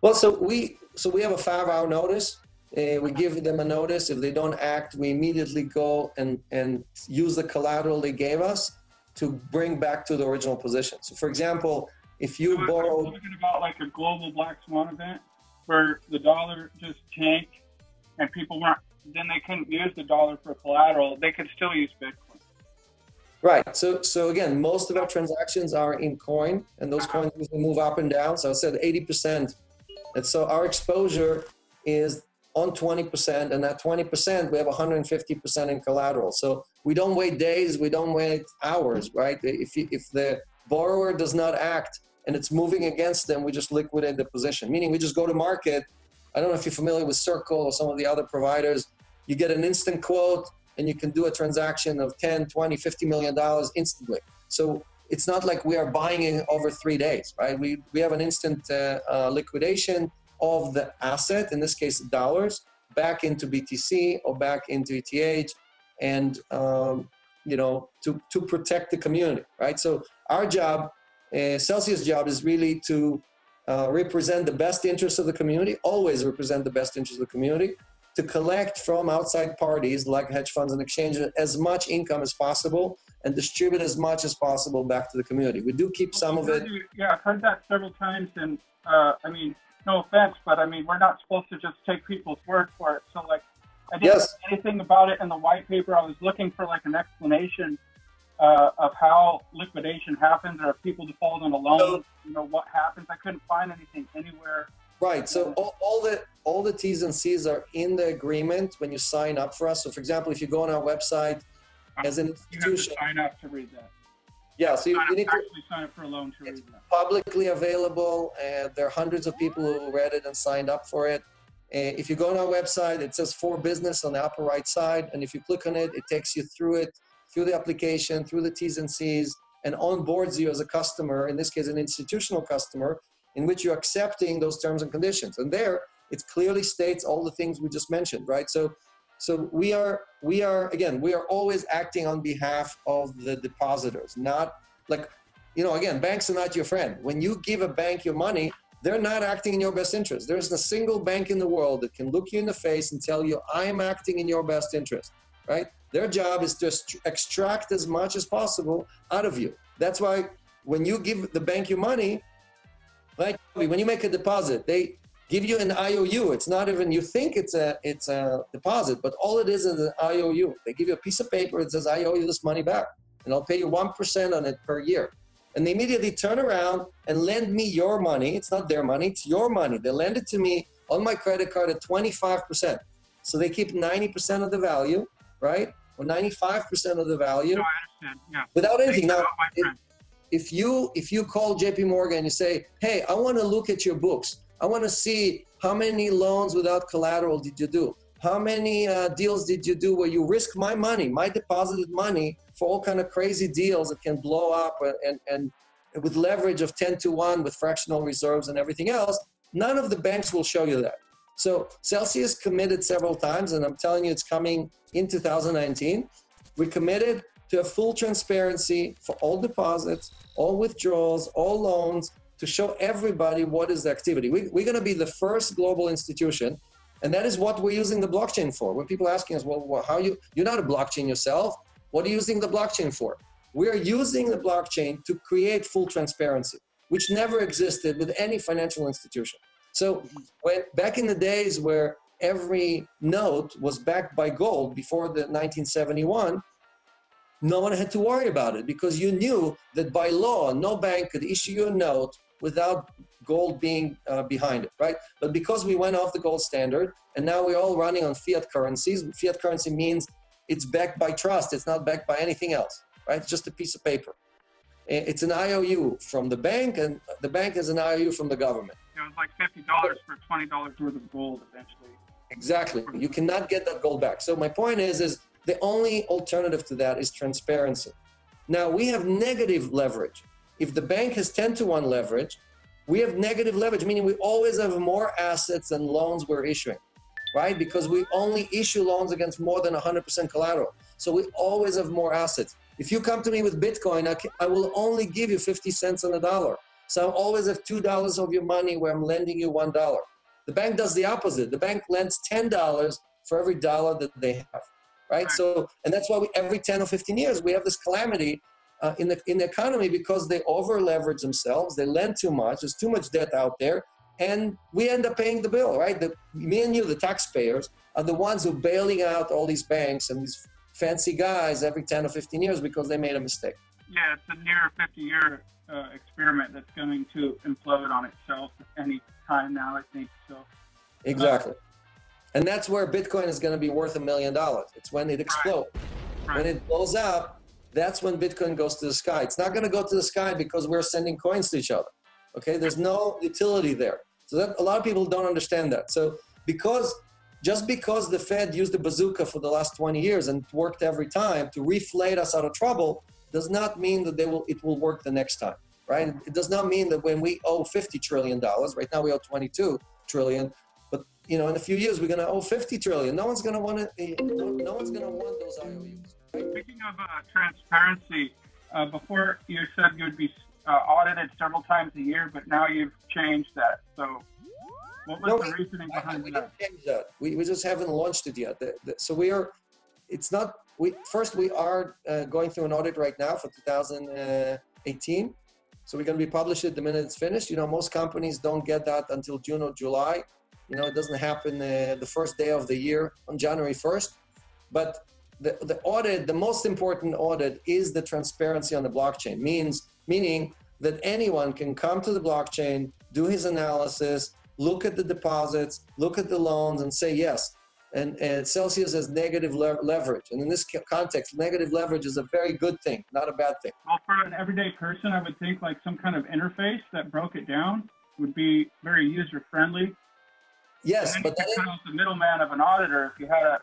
Well, so we have a 5-hour notice. We give them a notice. If they don't act, we immediately go and use the collateral they gave us to bring back to the original position. So for example, if you borrow... I'm talking about like a global black swan event where the dollar just tanked and people weren't, then they couldn't use the dollar for collateral. They could still use Bitcoin. Right. So again, most of our transactions are in coin, and those coins move up and down. So I said 80%. And so our exposure is on 20%, and that 20%, we have 150% in collateral. So we don't wait days, we don't wait hours, right? If the borrower does not act and it's moving against them, we just liquidate the position, meaning we just go to market. I don't know if you're familiar with Circle or some of the other providers. You get an instant quote, and you can do a transaction of 10, 20, $50 million instantly. So it's not like we are buying it over 3 days, right? We have an instant liquidation of the asset, in this case, dollars, back into BTC or back into ETH, and to protect the community, right? So our job, Celsius' job, is really to represent the best interests of the community, always represent the best interests of the community, to collect from outside parties like hedge funds and exchanges as much income as possible and distribute as much as possible back to the community. We do keep some of it. Yeah, I've heard that several times, and I mean, no offense, but I mean, we're not supposed to just take people's word for it. So like, I didn't see anything about it in the white paper. I was looking for like an explanation of how liquidation happens, or if people default on a loan, what happens. I couldn't find anything anywhere. Right. So all the T's and C's are in the agreement when you sign up for us. So for example, if you go on our website as an institution, you have to sign up to read that. Yeah, so you need to actually sign up for a loan to read that. Publicly available, and there are hundreds of people who read it and signed up for it. If you go on our website, it says For Business on the upper right side, and if you click on it, it takes you through it, through the application, through the T's and C's, and onboards you as a customer, in this case, an institutional customer, in which you're accepting those terms and conditions. And there, it clearly states all the things we just mentioned, right? So we are always acting on behalf of the depositors, not like, again, banks are not your friend. When you give a bank your money, they're not acting in your best interest. There's a single bank in the world that can look you in the face and tell you, I am acting in your best interest, right? Their job is to extract as much as possible out of you. That's why when you give the bank your money, right, when you make a deposit, they give you an IOU. It's not even, you think it's a deposit, but all it is an IOU. They give you a piece of paper that says, I owe you this money back, and I'll pay you 1% on it per year. And they immediately turn around and lend me your money. It's not their money, it's your money. They lend it to me on my credit card at 25%. So they keep 90% of the value, right? Or 95% of the value. No, I understand. Yeah. Without anything. Now, My friend. if you call JP Morgan and you say, hey, I want to look at your books. I want to see how many loans without collateral did you do? How many deals did you do where you risk my money, my deposited money for all kind of crazy deals that can blow up and with leverage of 10 to 1 with fractional reserves and everything else? None of the banks will show you that. So Celsius committed several times, and I'm telling you it's coming in 2019. We committed to have full transparency for all deposits, all withdrawals, all loans, to show everybody what is the activity. We're going to be the first global institution, and that is what we're using the blockchain for. When people are asking us, well, how you're not a blockchain yourself, what are you using the blockchain for? We are using the blockchain to create full transparency, which never existed with any financial institution. So when back in the days where every note was backed by gold before the 1971, no one had to worry about it because you knew that by law, no bank could issue you a note without gold being behind it, right? But because we went off the gold standard and now we're all running on fiat currencies, fiat currency means it's backed by trust. It's not backed by anything else, right? It's just a piece of paper. It's an IOU from the bank, and the bank is an IOU from the government. It was like $50 for $20 worth of gold eventually. Exactly. You cannot get that gold back. So my point is the only alternative to that is transparency. Now we have negative leverage. If the bank has 10 to 1 leverage, we have negative leverage, meaning we always have more assets than loans we're issuing, right? Because we only issue loans against more than 100% collateral. So we always have more assets. If you come to me with Bitcoin, I will only give you 50 cents on the dollar. So I always have $2 of your money where I'm lending you $1. The bank does the opposite. The bank lends $10 for every dollar that they have, right? So, and that's why every 10 or 15 years, we have this calamity in the economy because they over leverage themselves. They lend too much. There's too much debt out there. And we end up paying the bill, right? Me and you, the taxpayers, are the ones who are bailing out all these banks and these fancy guys every 10 or 15 years because they made a mistake. Yeah, it's a near 50-year experiment that's going to implode on itself any time now, I think. So exactly. And that's where Bitcoin is going to be worth $1 million. It's when it explodes. Right. When it blows up, that's when Bitcoin goes to the sky. It's not going to go to the sky because we're sending coins to each other. Okay, there's no utility there. So that, a lot of people don't understand that. So just because the Fed used the bazooka for the last 20 years and it worked every time to reflate us out of trouble, does not mean that it will work the next time, right? It does not mean that when we owe $50 trillion, right now we owe 22 trillion, but in a few years we're going to owe 50 trillion. No one's going to want those IOUs. Right? Speaking of transparency, before you said you would be audited several times a year, but now you've changed that. So what was the reasoning behind that? We didn't change that. We just haven't launched it yet. So we are going through an audit right now for 2018. So we're going to be published the minute it's finished. Most companies don't get that until June or July. It doesn't happen the first day of the year on January 1st. But the audit, the most important audit is the transparency on the blockchain, meaning that anyone can come to the blockchain, do his analysis, look at the deposits, look at the loans and say, yes. And Celsius has negative leverage. And in this context, negative leverage is a very good thing, not a bad thing. Well, for an everyday person, I would think like some kind of interface that broke it down would be very user-friendly. Yes, but then you could the middleman of an auditor. If you had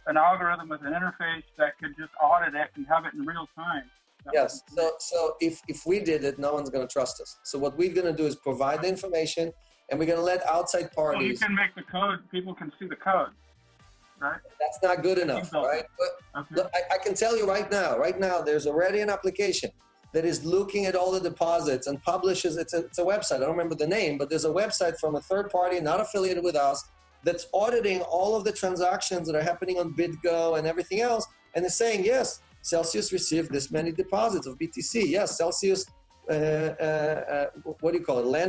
an algorithm with an interface that could just audit it and have it in real time. Yes, so if we did it, no one's going to trust us. So what we're going to do is provide the information, and we're going to let outside parties. Well, you can make the code, people can see the code, right? That's not good enough, right? But okay. Look, I can tell you right now, there's already an application that is looking at all the deposits and publishes, it's a website, I don't remember the name, but there's a website from a third party, not affiliated with us, that's auditing all of the transactions that are happening on BitGo and everything else, and is saying, yes, Celsius received this many deposits of BTC. Yes, Celsius, lent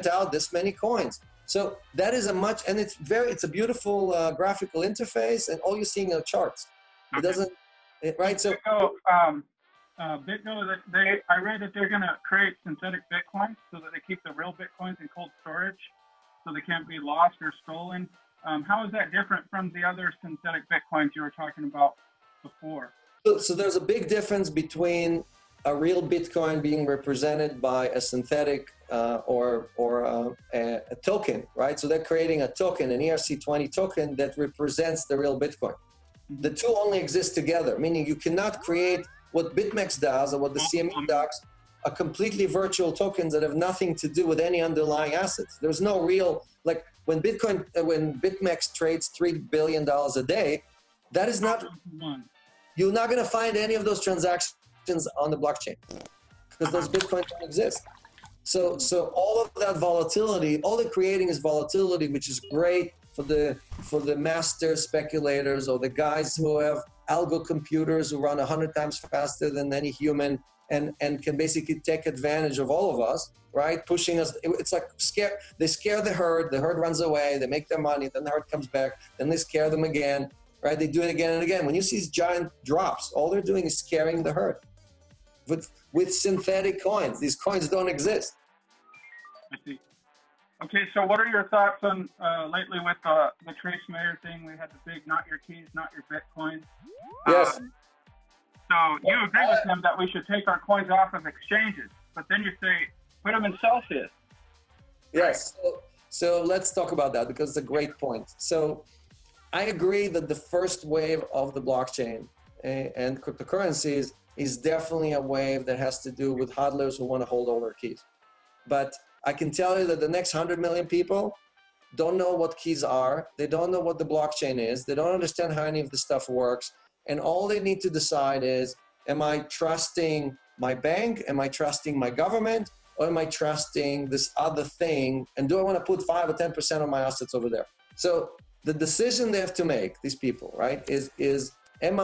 out this many coins. So that is it's a beautiful graphical interface, and all you're seeing are charts. It doesn't, right? So BitGo, I read that they're going to create synthetic Bitcoins so that they keep the real Bitcoins in cold storage. so they can't be lost or stolen. How is that different from the other synthetic Bitcoins you were talking about before? So there's a big difference between a real Bitcoin being represented by a synthetic or a token, right? So they're creating a token, an ERC20 token that represents the real Bitcoin. The two only exist together, meaning you cannot create what BitMEX does or what the CME does, a completely virtual tokens that have nothing to do with any underlying assets. There's no real, like when BitMEX trades $3 billion a day, that is not, you're not going to find any of those transactions on the blockchain because those Bitcoins don't exist. So all of that volatility, all they're creating is volatility, which is great for the master speculators or the guys who have algo computers who run 100 times faster than any human and can basically take advantage of all of us, right? Pushing us. It's like they scare the herd runs away, they make their money, then the herd comes back, then they scare them again, right? They do it again and again. When you see these giant drops, all they're doing is scaring the herd. With synthetic coins, these coins don't exist. I see. Okay, so what are your thoughts on lately with the Trace Mayer thing? We had the big "not your keys, not your Bitcoin." Yes. So you agree with him that we should take our coins off of exchanges, but then you say put them in Celsius. Yes. So let's talk about that because it's a great point. So I agree that the first wave of the blockchain and cryptocurrencies is definitely a wave that has to do with hodlers who want to hold all their keys. But I can tell you that the next 100 million people don't know what keys are. They don't know what the blockchain is. They don't understand how any of this stuff works. And all they need to decide is, am I trusting my bank? Am I trusting my government? Or am I trusting this other thing? And do I want to put 5 or 10% of my assets over there? So the decision they have to make, these people, right, is am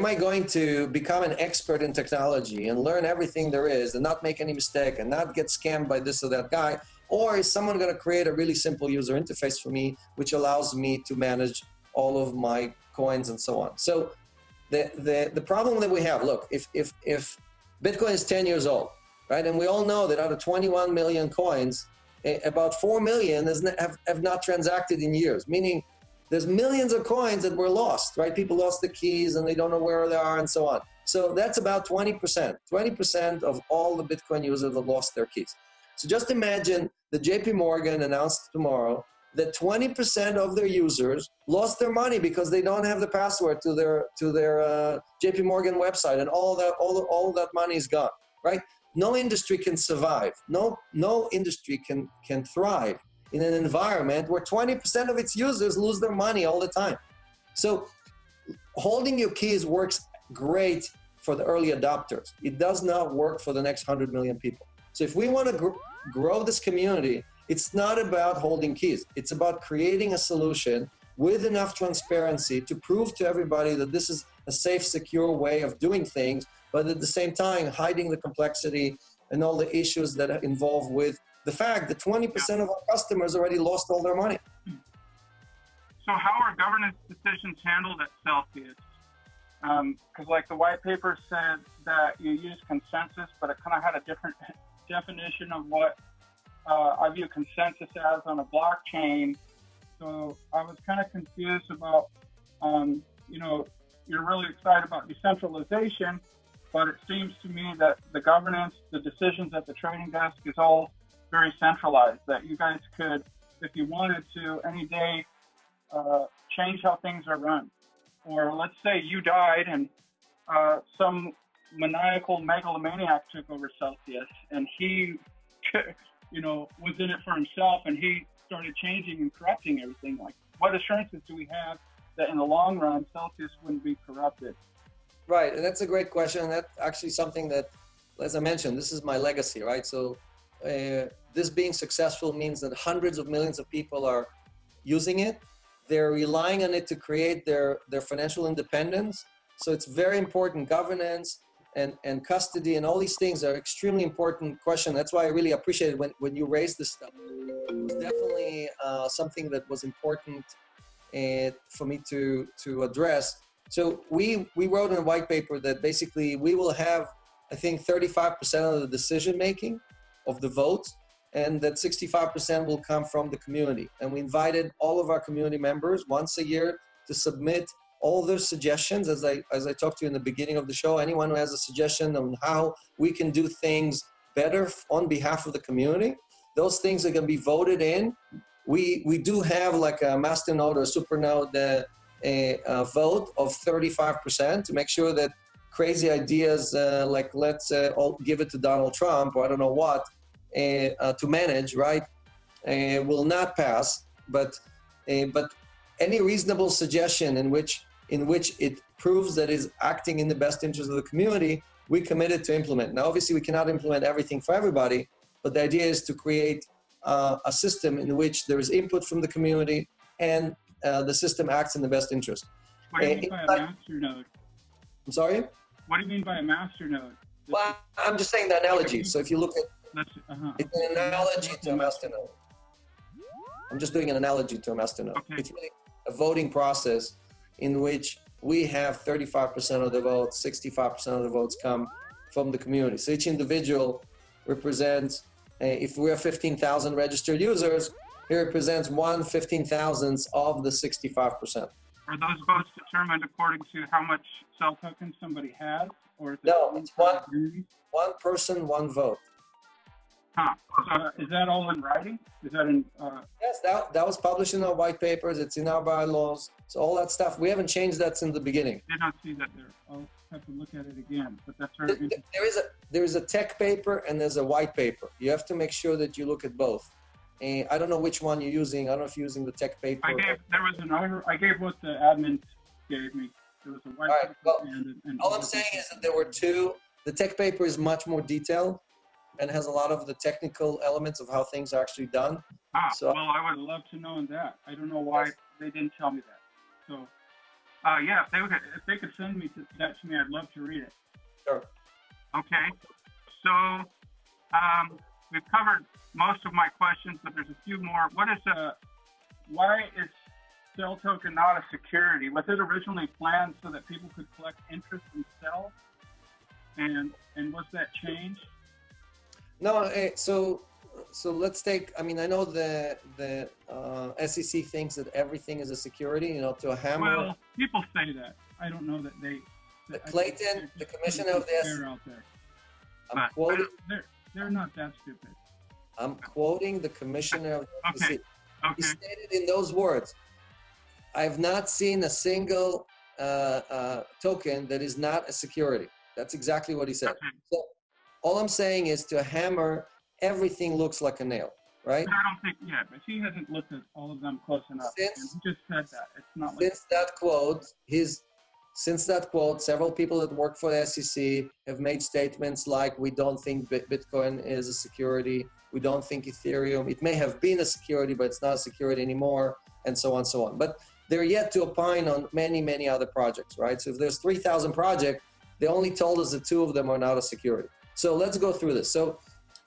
I going to become an expert in technology and learn everything there is and not make any mistake and not get scammed by this or that guy? Or is someone going to create a really simple user interface for me, which allows me to manage all of my coins and so on? So the problem that we have, look, if Bitcoin is 10 years old, right? And we all know that out of 21 million coins, about 4 million have not transacted in years, meaning there's millions of coins that were lost, right? People lost the keys and they don't know where they are and so on. So that's about 20%. 20% of all the Bitcoin users have lost their keys. So just imagine that JP Morgan announced tomorrow that 20% of their users lost their money because they don't have the password to their JP Morgan website, and all that money is gone, right? No industry can survive. No industry can thrive in an environment where 20% of its users lose their money all the time. So holding your keys works great for the early adopters. It does not work for the next 100 million people. So if we want to grow this community, it's not about holding keys. It's about creating a solution with enough transparency to prove to everybody that this is a safe, secure way of doing things, but at the same time, hiding the complexity and all the issues that are involved with the fact that 20% of our customers already lost all their money. So how are governance decisions handled at Celsius? Because like the white paper said that you use consensus, but it kind of had a different definition of what I view consensus as on a blockchain. So I was kind of confused about, you know, you're really excited about decentralization, but it seems to me that the governance, the decisions at the trading desk is all very centralized, that you guys could, if you wanted to, any day change how things are run. Or let's say you died and some maniacal megalomaniac took over Celsius and he, you know, was in it for himself and he started changing and corrupting everything. Like, what assurances do we have that in the long run, Celsius wouldn't be corrupted? Right, and that's a great question. And that's actually something that, as I mentioned, this is my legacy, right? So this being successful means that hundreds of millions of people are using it. They're relying on it to create their financial independence. So it's very important. Governance and custody and all these things are extremely important question. That's why I really appreciated when you raised this stuff. It was definitely something that was important for me to address. So we wrote in a white paper that basically we will have, I think, 35% of the decision making of the votes and that 65% will come from the community. And we invited all of our community members once a year to submit all their suggestions. As I talked to you in the beginning of the show, anyone who has a suggestion on how we can do things better on behalf of the community, those things are going to be voted in. We do have like a masternode or a supernode a vote of 35% to make sure that crazy ideas like let's all give it to Donald Trump or I don't know what to manage, right, will not pass. But any reasonable suggestion in which it proves that is acting in the best interest of the community, we committed to implement. Now, obviously, we cannot implement everything for everybody, but the idea is to create a system in which there is input from the community and the system acts in the best interest. What do you mean by a master node? I'm sorry? What do you mean by a master node? Well, I'm just saying the analogy. So if you look at, it's an analogy to a master node. I'm just doing an analogy to a master node. Okay. It's really a voting process in which we have 35% of the votes, 65% of the votes come from the community. So each individual represents, if we have 15,000 registered users, it represents 1/15,000th of the 65%. Are those votes determined according to how much cell tokens somebody has? Or is it No, it's one person, one vote. Huh. So is that all in writing? Is that in? Yes, that was published in our white papers. It's in our bylaws. So all that stuff, we haven't changed that since the beginning. I did not see that there. I'll have to look at it again. But that's very interesting. There is a tech paper and there's a white paper. You have to make sure that you look at both. And I don't know which one you're using. I don't know if you're using the tech paper. I gave what the admin gave me. There was a white paper. Well, and all I'm saying is that there were two. The tech paper is much more detailed and has a lot of the technical elements of how things are actually done. So, well, I would love to know that. I don't know why they didn't tell me that. So, yeah, if they could send that to me, I'd love to read it. Sure. Okay. So, we've covered most of my questions, but there's a few more. Why is cell token not a security? Was it originally planned so that people could collect interest in cells? And was that changed? No, so let's take, I mean, I know the SEC thinks that everything is a security, to a hammer. Well, people say that. I don't know that they... Clayton, the commissioner of the SEC, out there. I'm quoting... They're not that stupid. I'm quoting the commissioner of the SEC. Okay. He stated in those words, I have not seen a single token that is not a security. That's exactly what he said. Okay. So all I'm saying is to a hammer, everything looks like a nail, right? I don't think yet, but he hasn't looked at all of them close enough. He just said that. It's not like Since that quote, several people that work for the SEC have made statements like, we don't think Bitcoin is a security. We don't think Ethereum. It may have been a security, but it's not a security anymore, and so on and so on. But they're yet to opine on many, many other projects, right? So if there's 3,000 projects, they only told us that 2 of them are not a security. So let's go through this. So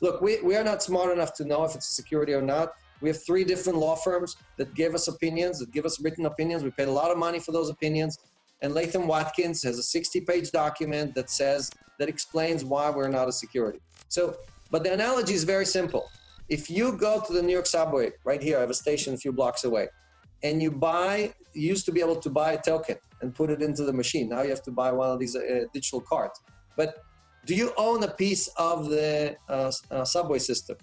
look, we are not smart enough to know if it's a security or not. We have 3 different law firms that give us opinions, that give us written opinions. We paid a lot of money for those opinions. And Latham Watkins has a 60-page document that explains why we're not a security. So, but the analogy is very simple. If you go to the New York subway, right here, I have a station a few blocks away, and you used to be able to buy a token and put it into the machine. Now you have to buy one of these digital cards. But do you own a piece of the subway system?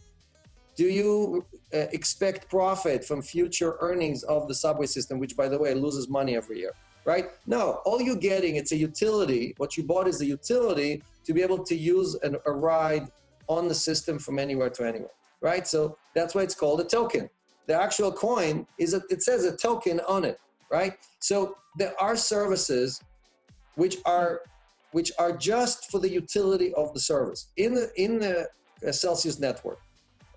Do you expect profit from future earnings of the subway system, which, by the way, loses money every year? Right? No, all you're getting, it's a utility. What you bought is a utility to be able to use a ride on the system from anywhere to anywhere, right? So that's why it's called a token. The actual coin it says a token on it, right? So there are services which are just for the utility of the service. In the Celsius network,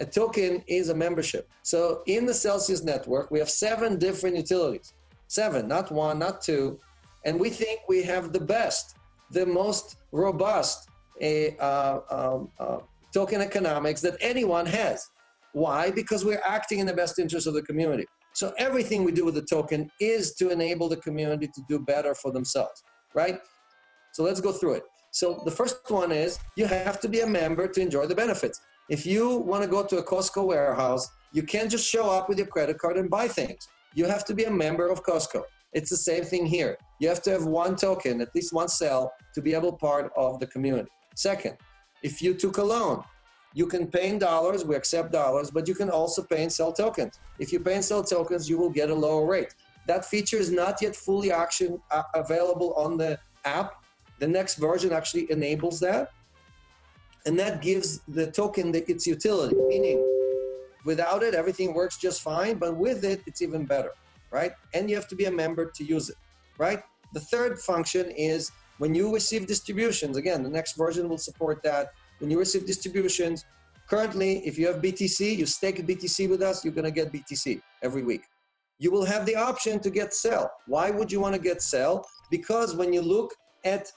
a token is a membership. So in the Celsius network, we have 7 different utilities. 7, not 1, not 2. And we think we have the best, the most robust token economics that anyone has. Why? Because we're acting in the best interest of the community. So everything we do with the token is to enable the community to do better for themselves, right? So let's go through it. So the first one is you have to be a member to enjoy the benefits. If you want to go to a Costco warehouse, you can't just show up with your credit card and buy things. You have to be a member of Costco. It's the same thing here. You have to have one token, at least one cell, to be able part of the community. Second, if you took a loan, you can pay in dollars, we accept dollars, but you can also pay in cell tokens. If you pay in cell tokens, you will get a lower rate. That feature is not yet fully available on the app. The next version actually enables that. And that gives the token its utility, meaning without it, everything works just fine, but with it, it's even better, right? And you have to be a member to use it, right? The third function is when you receive distributions, again, the next version will support that. When you receive distributions, currently, if you have BTC, you stake BTC with us, you're gonna get BTC every week. You will have the option to get sell. Why would you wanna get sell? Because when you look at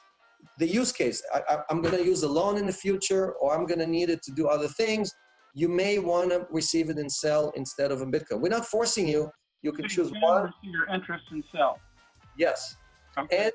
the use case, I'm gonna use a loan in the future, or I'm gonna need it to do other things, you may wanna receive it in sell instead of in Bitcoin. We're not forcing you, you can choose one. Receive your interest in sell. Yes, Okay.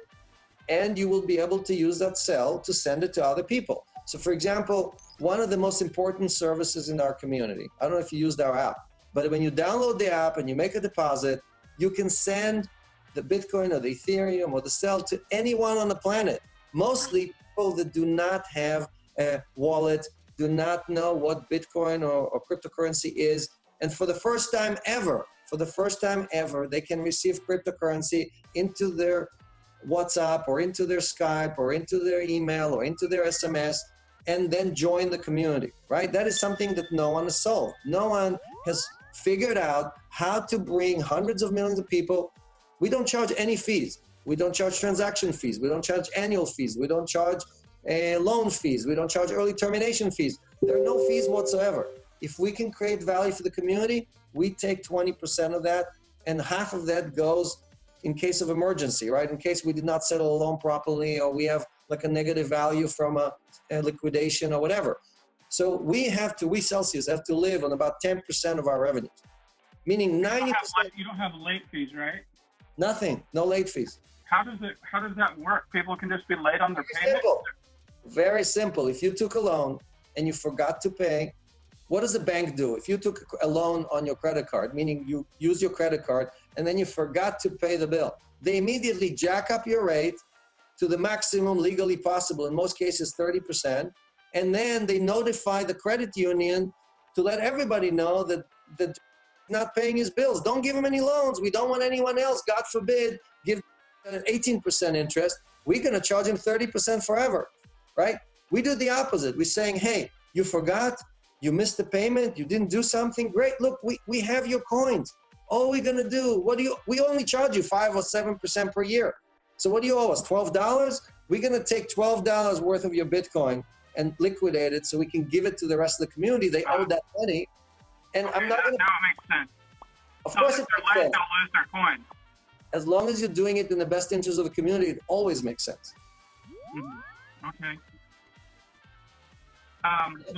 and you will be able to use that sell to send it to other people. So for example, one of the most important services in our community, I don't know if you used our app, but when you download the app and you make a deposit, you can send the Bitcoin or the Ethereum or the sell to anyone on the planet. Mostly people that do not have a wallet, do not know what Bitcoin or cryptocurrency is. And for the first time ever, they can receive cryptocurrency into their WhatsApp or into their Skype or into their email or into their SMS, and then join the community, right? That is something that no one has solved. No one has figured out how to bring hundreds of millions of people. We don't charge any fees. We don't charge transaction fees. We don't charge annual fees. We don't charge loan fees. We don't charge early termination fees. There are no fees whatsoever. If we can create value for the community, we take 20% of that, and half of that goes in case of emergency, right? In case we did not settle a loan properly, or we have like a negative value from a liquidation or whatever. So we Celsius have to live on about 10% of our revenues, meaning 90%. You don't have late fees, right? Nothing, no late fees. How does that work? People can just be late on their payment? Very simple. If you took a loan and you forgot to pay, what does the bank do? If you took a loan on your credit card, meaning you use your credit card and then you forgot to pay the bill, they immediately jack up your rate to the maximum legally possible, in most cases 30%, and then they notify the credit union to let everybody know that the not paying his bills. Don't give him any loans. We don't want anyone else, God forbid, give an 18% interest. We're going to charge him 30% forever, right? We do the opposite. We're saying, hey, you forgot, you missed the payment, you didn't do something. Great, look, we have your coins. All we're going to do, we only charge you 5 or 7% per year. So what do you owe us, $12? We're going to take $12 worth of your Bitcoin and liquidate it so we can give it to the rest of the community. They owe that money. And Okay, I'm not going to... Now it makes sense. Of course it makes sense. They'll lose their coin. As long as you're doing it in the best interest of the community, it always makes sense. Mm-hmm. Okay.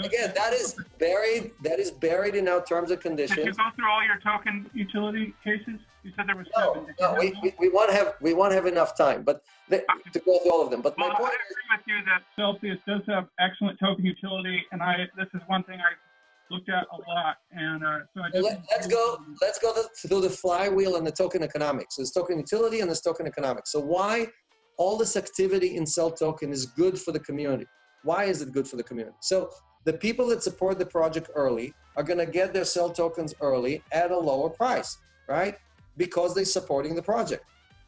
Again, that is buried in our terms and conditions. Did you go through all your token utility cases? You said there was No, seven. we won't have enough time, but to go through all of them. But Well, my point I agree with you that Celsius does have excellent token utility, and this is one thing I looked at a lot, and so I just let's go through the flywheel and the token economics. There's token utility and there's token economics. So why all this activity in Cell Token is good for the community? Why is it good for the community? So the people that support the project early are going to get their Cell Tokens early at a lower price, right? Because they're supporting the project.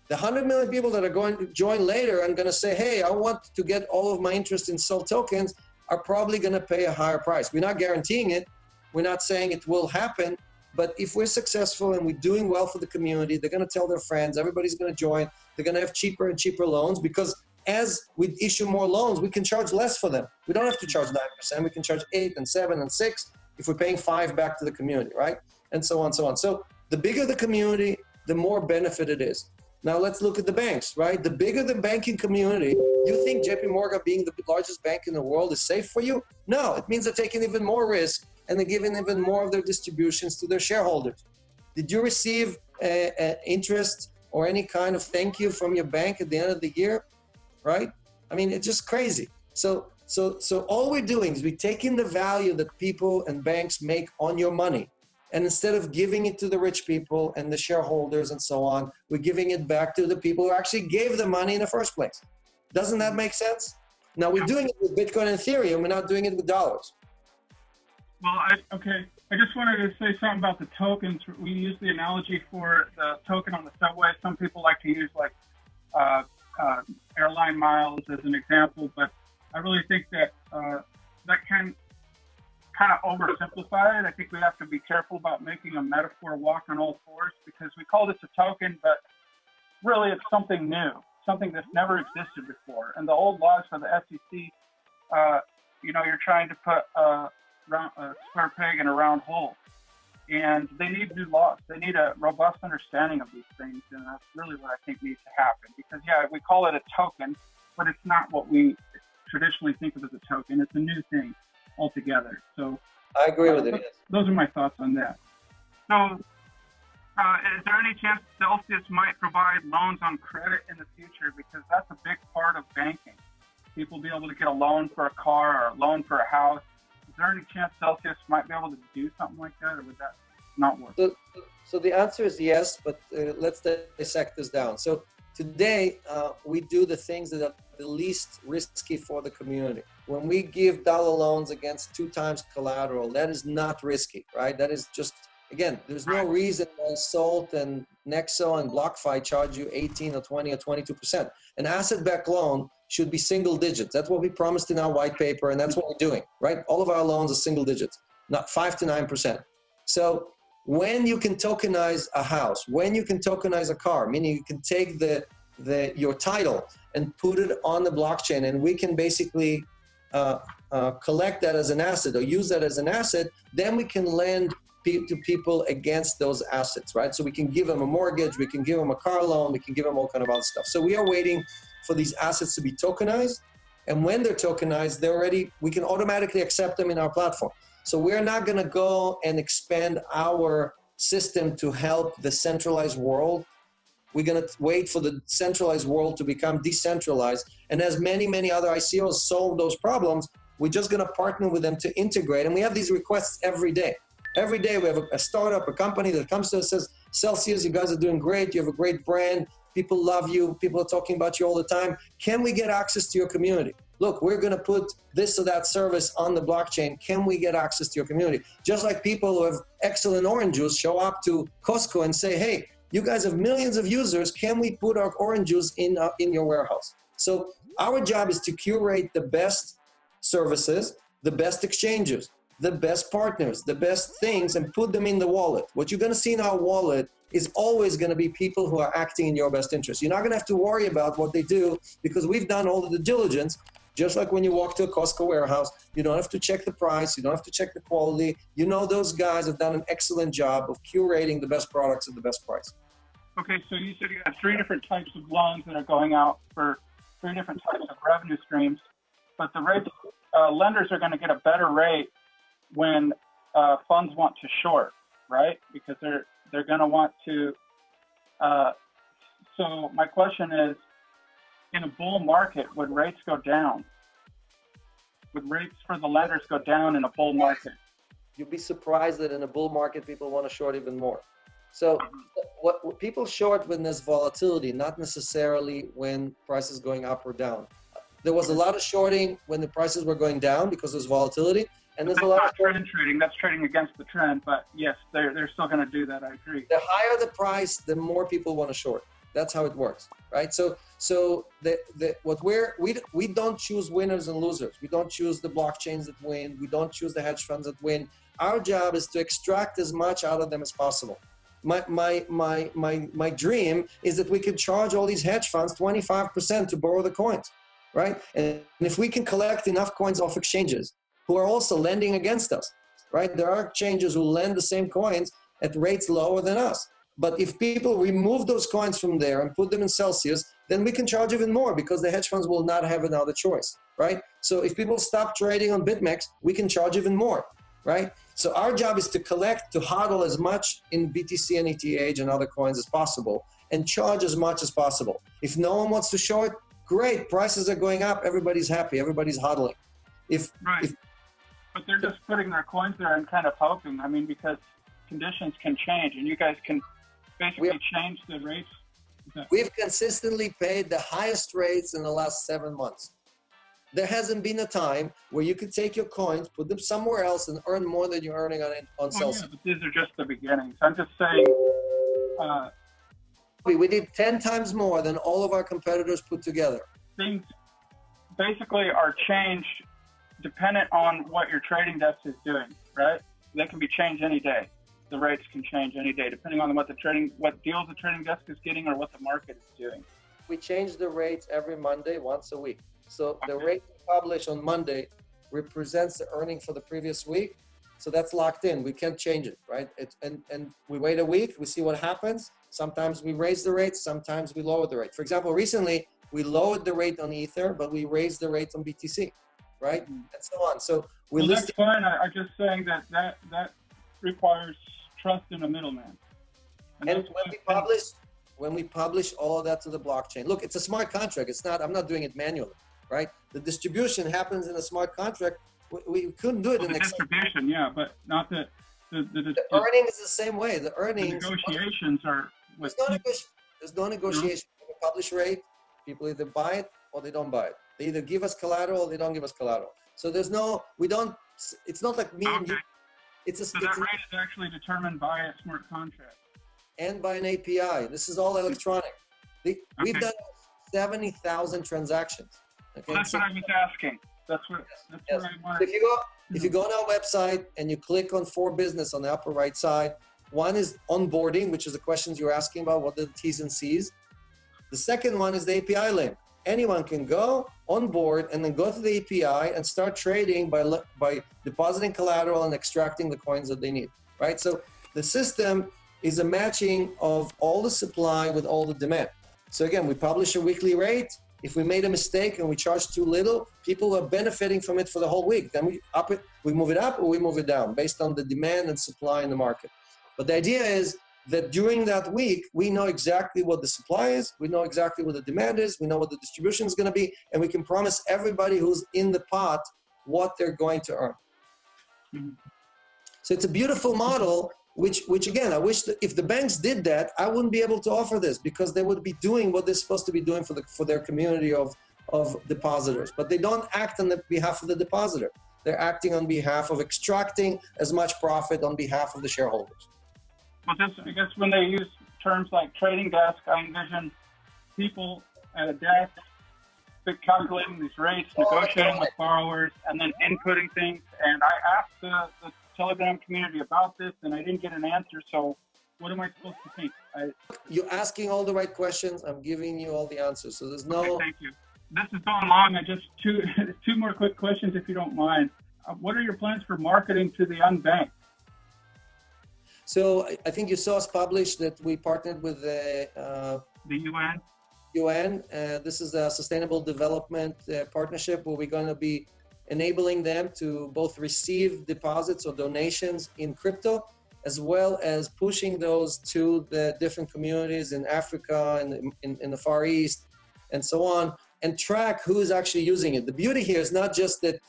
The 100 million people that are going to join later and going to say, hey, I want to get all of my interest in Cell Tokens, are probably going to pay a higher price. We're not guaranteeing it. We're not saying it will happen. But if we're successful and we're doing well for the community, they're going to tell their friends, everybody's going to join. They're going to have cheaper and cheaper loans, because as we issue more loans, we can charge less for them. We don't have to charge 9%. We can charge 8 and 7 and 6 if we're paying 5 back to the community, right? And so on, so on. So the bigger the community, the more benefit it is. Now let's look at the banks, right? The bigger the banking community, you think JP Morgan being the largest bank in the world is safe for you? No, it means they're taking even more risk and they're giving even more of their distributions to their shareholders. Did you receive interest or any kind of thank you from your bank at the end of the year, right? I mean, it's just crazy. So So all we're doing is we're taking the value that people and banks make on your money, and instead of giving it to the rich people and the shareholders and so on, we're giving it back to the people who actually gave the money in the first place. Doesn't that make sense? Now we're doing it with Bitcoin and Ethereum. We're not doing it with dollars. Well, okay. I just wanted to say something about the tokens. We use the analogy for the token on the subway. Some people like to use like airline miles as an example, but I really think that that can kind of oversimplify it. I think we have to be careful about making a metaphor walk on all fours, because we call this a token, but really it's something new, something that's never existed before. And the old laws for the SEC, you know, you're trying to put a square peg in a round hole. And they need new laws. They need a robust understanding of these things. And that's really what I think needs to happen. Because, yeah, we call it a token, but it's not what we traditionally think of as a token. It's a new thing altogether. So I agree with it. Yes. Those are my thoughts on that. So is there any chance Celsius might provide loans on credit in the future? Because that's a big part of banking. People be able to get a loan for a car or a loan for a house. Is there any chance Celsius might be able to do something like that, or would that not work? So the answer is yes, but let's dissect this down. So today, we do the things that are the least risky for the community. When we give dollar loans against 2 times collateral, that is not risky, right? That is just, again, there's no reason why Salt and Nexo and BlockFi charge you 18 or 20 or 22%. An asset-backed loan should be single digits. That's what we promised in our white paper, and that's what we're doing, right? All of our loans are single digits, not 5 to 9%. So when you can tokenize a house, when you can tokenize a car, meaning you can take your title and put it on the blockchain, and we can basically collect that as an asset or use that as an asset, then we can lend to people against those assets, right? So we can give them a mortgage, we can give them a car loan, we can give them all kind of other stuff. So we are waiting for these assets to be tokenized, and when they're tokenized, we can automatically accept them in our platform. So we're not going to go and expand our system to help the centralized world. We're going to wait for the centralized world to become decentralized. And as many other ICOs solve those problems, we're just going to partner with them to integrate. And we have these requests every day. Every day we have a startup, a company that comes to us and says, Celsius, you guys are doing great. You have a great brand. People love you. People are talking about you all the time. Can we get access to your community? Look, we're going to put this or that service on the blockchain. Can we get access to your community? Just like people who have excellent orange juice show up to Costco and say, hey, you guys have millions of users. Can we put our orange juice in your warehouse? So our job is to curate the best services, the best exchanges, the best partners, the best things, and put them in the wallet. What you're going to see in our wallet is always going to be people who are acting in your best interest. You're not going to have to worry about what they do, because we've done all of the diligence. Just like when you walk to a Costco warehouse, you don't have to check the price, you don't have to check the quality. You know those guys have done an excellent job of curating the best products at the best price. Okay, so you said you have 3 different types of loans that are going out for 3 different types of revenue streams, but the rates, lenders are going to get a better rate when funds want to short, right? Because they're going to want to. So my question is, in a bull market, would rates go down? Would rates for the lenders go down in a bull market? You'd be surprised that in a bull market, people want to short even more. So what people short when there's volatility, not necessarily when prices going up or down. There was a lot of shorting when the prices were going down because there's volatility. And there's a lot of trend trading. That's trading against the trend. But yes, they're still going to do that. I agree. The higher the price, the more people want to short. That's how it works, right? So we don't choose winners and losers. We don't choose the blockchains that win. We don't choose the hedge funds that win. Our job is to extract as much out of them as possible. My dream is that we could charge all these hedge funds 25% to borrow the coins, right? And if we can collect enough coins off exchanges who are also lending against us, right? There are exchanges who lend the same coins at rates lower than us. But if people remove those coins from there and put them in Celsius, then we can charge even more because the hedge funds will not have another choice, right? So if people stop trading on BitMEX, we can charge even more, right? So our job is to collect, to hodl as much in BTC and ETH and other coins as possible and charge as much as possible. If no one wants to short, great, prices are going up, everybody's happy, everybody's hodling. Right. But they're just putting their coins there and kind of hoping. I mean, because conditions can change, and you guys can basically change the rates. We've consistently paid the highest rates in the last 7 months. There hasn't been a time where you could take your coins, put them somewhere else, and earn more than you're earning on Celsius. Yeah, but these are just the beginnings. I'm just saying. We did 10 times more than all of our competitors put together. Things basically are changed dependent on what your trading desk is doing, right? They can be changed any day. The rates can change any day, depending on what deals the trading desk is getting or what the market is doing. We change the rates every Monday, once a week. So the rate we publish on Monday represents the earning for the previous week. So that's locked in. We can't change it, right? And we wait a week, we see what happens. Sometimes we raise the rate, sometimes we lower the rate. For example, recently we lowered the rate on Ether, but we raised the rate on BTC, right? And so on. So that's fine. I'm just saying that requires trust in a middleman. And when we publish all of that to the blockchain, look, it's a smart contract. I'm not doing it manually, right? The distribution happens in a smart contract. We couldn't do it in the distribution, yeah, but not the earning is the same way. The earnings. The negotiations are. There's no negotiation. We publish rate. People either buy it or they don't buy it. They either give us collateral or they don't give us collateral. So there's no. We don't. It's not like me and you. So that rate is actually determined by a smart contract. And by an API. This is all electronic. We've done 70,000 transactions. Okay? Well, that's what I was asking. That's what I wanted. So if you go on our website and you click on For Business on the upper right side, one is onboarding, which is the questions you're asking about, what are the T's and C's. The second one is the API link. Anyone can go on board and then go to the API and start trading by depositing collateral and extracting the coins that they need, right? So the system is a matching of all the supply with all the demand. So again, we publish a weekly rate. If we made a mistake and we charge too little, people are benefiting from it for the whole week. Then we move it up or we move it down based on the demand and supply in the market. But the idea is that during that week, we know exactly what the supply is, we know exactly what the demand is, we know what the distribution is going to be, and we can promise everybody who's in the pot what they're going to earn. Mm-hmm. So it's a beautiful model, which again, I wish that if the banks did that, I wouldn't be able to offer this because they would be doing what they're supposed to be doing for their community of depositors. But they don't act on the behalf of the depositor. They're acting on behalf of extracting as much profit on behalf of the shareholders. Well, I guess when they use terms like trading desk, I envision people at a desk calculating these rates, negotiating with borrowers, and then inputting things. And I asked the Telegram community about this, and I didn't get an answer. So what am I supposed to think? You're asking all the right questions. I'm giving you all the answers. So there's no... Okay, thank you. This is going long. I just two more quick questions, if you don't mind. What are your plans for marketing to the unbanked? So I think you saw us publish that we partnered with the UN. This is a sustainable development partnership where we're going to be enabling them to both receive deposits or donations in crypto, as well as pushing those to the different communities in Africa and in the Far East and so on, and track who is actually using it. The beauty here is not just that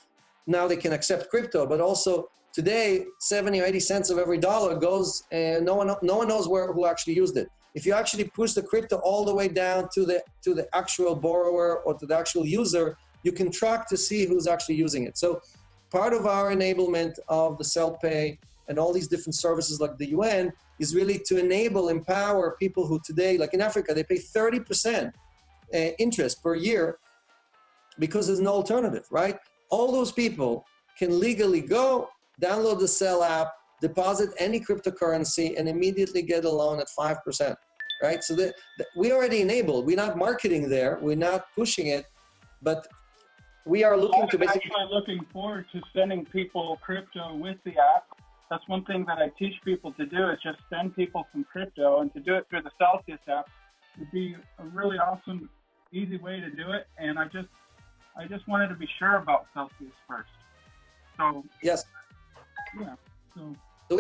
now they can accept crypto, but also today, 70 or 80 cents of every dollar goes, and no one knows who actually used it. If you actually push the crypto all the way down to the actual borrower or to the actual user, you can track to see who's actually using it. So part of our enablement of the self-pay and all these different services like the UN is really to empower people who today, like in Africa, they pay 30% interest per year because there's no alternative, right? All those people can legally go, download the Sell app, deposit any cryptocurrency, and immediately get a loan at 5%, right? So we already enabled. We're not marketing there. We're not pushing it, but we are looking to basically... I'm actually looking forward to sending people crypto with the app. That's one thing that I teach people to do is just send people some crypto, and to do it through the Celsius app would be a really awesome, easy way to do it. And I just wanted to be sure about Celsius first. So yes. Yeah. So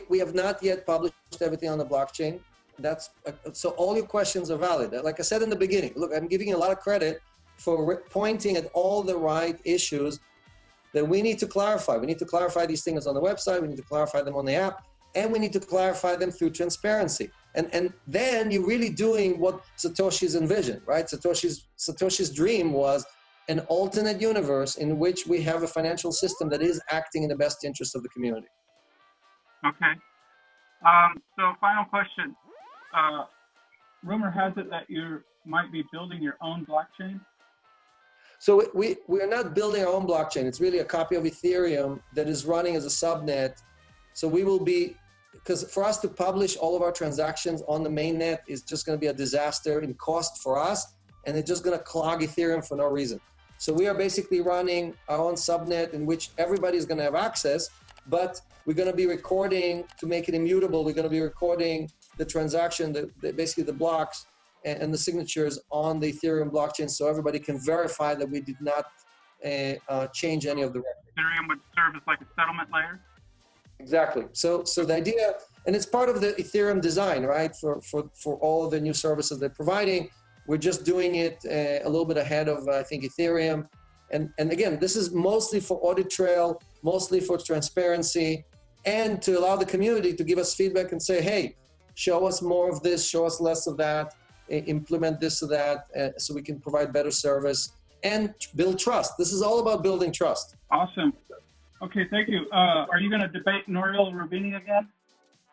we have not yet published everything on the blockchain. So all your questions are valid. Like I said in the beginning, look, I'm giving you a lot of credit for pointing at all the right issues. that we need to clarify. We need to clarify these things on the website. We need to clarify them on the app. And we need to clarify them through transparency. And then you're really doing what Satoshi's envisioned, right? Satoshi's dream was an alternate universe in which we have a financial system that is acting in the best interest of the community. Okay. So final question. Rumor has it that you might be building your own blockchain? So we are not building our own blockchain. It's really a copy of Ethereum that is running as a subnet. So we will be, because for us to publish all of our transactions on the mainnet is just going to be a disaster in cost for us, and it's just going to clog Ethereum for no reason. So we are basically running our own subnet in which everybody is going to have access, but we're going to be recording to make it immutable. We're going to be recording the transaction, basically the blocks and the signatures on the Ethereum blockchain, so everybody can verify that we did not change any of the records. Ethereum would serve as like a settlement layer? Exactly. So the idea, and it's part of the Ethereum design, right? For all of the new services they're providing, we're just doing it a little bit ahead of, I think, Ethereum. And again, this is mostly for audit trail, mostly for transparency, and to allow the community to give us feedback and say, hey, show us more of this, show us less of that, implement this or that, so we can provide better service and build trust. This is all about building trust. Awesome. Okay, thank you. Are you going to debate Nouriel Roubini again?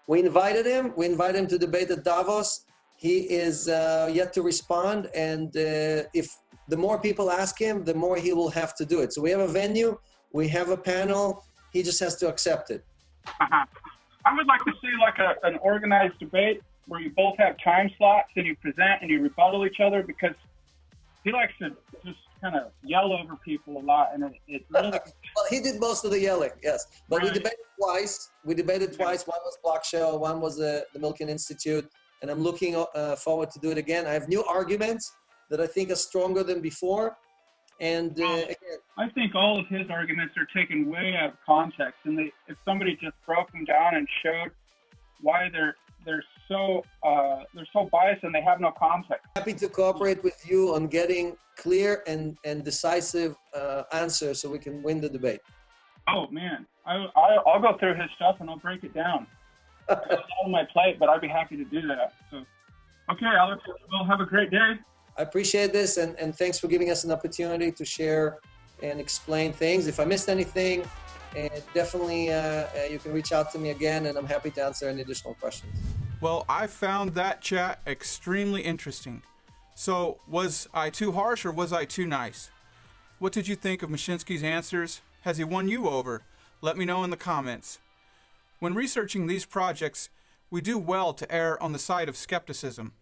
We invited him. We invited him to debate at Davos. He is yet to respond, and if the more people ask him, the more he will have to do it. So we have a venue, we have a panel. He just has to accept it. I would like to see like an organized debate where you both have time slots and you present and you rebuttal each other, because he likes to just kind of yell over people a lot, and it really... Well, he did most of the yelling, yes. But right. We debated twice. One was Block Show, one was the Milken Institute, and I'm looking forward to do it again. I have new arguments that I think are stronger than before. And again, I think all of his arguments are taken way out of context, and if somebody just broke them down and showed why they're so biased and they have no context. Happy to cooperate with you on getting clear and decisive answers so we can win the debate. Oh man, I'll go through his stuff and I'll break it down. It's on my plate, but I'd be happy to do that. So, okay, Alex, well, have a great day. I appreciate this, and thanks for giving us an opportunity to share and explain things. If I missed anything, definitely you can reach out to me again, and I'm happy to answer any additional questions. Well, I found that chat extremely interesting. So, was I too harsh or was I too nice? What did you think of Mashinsky's answers? Has he won you over? Let me know in the comments. When researching these projects, we do well to err on the side of skepticism.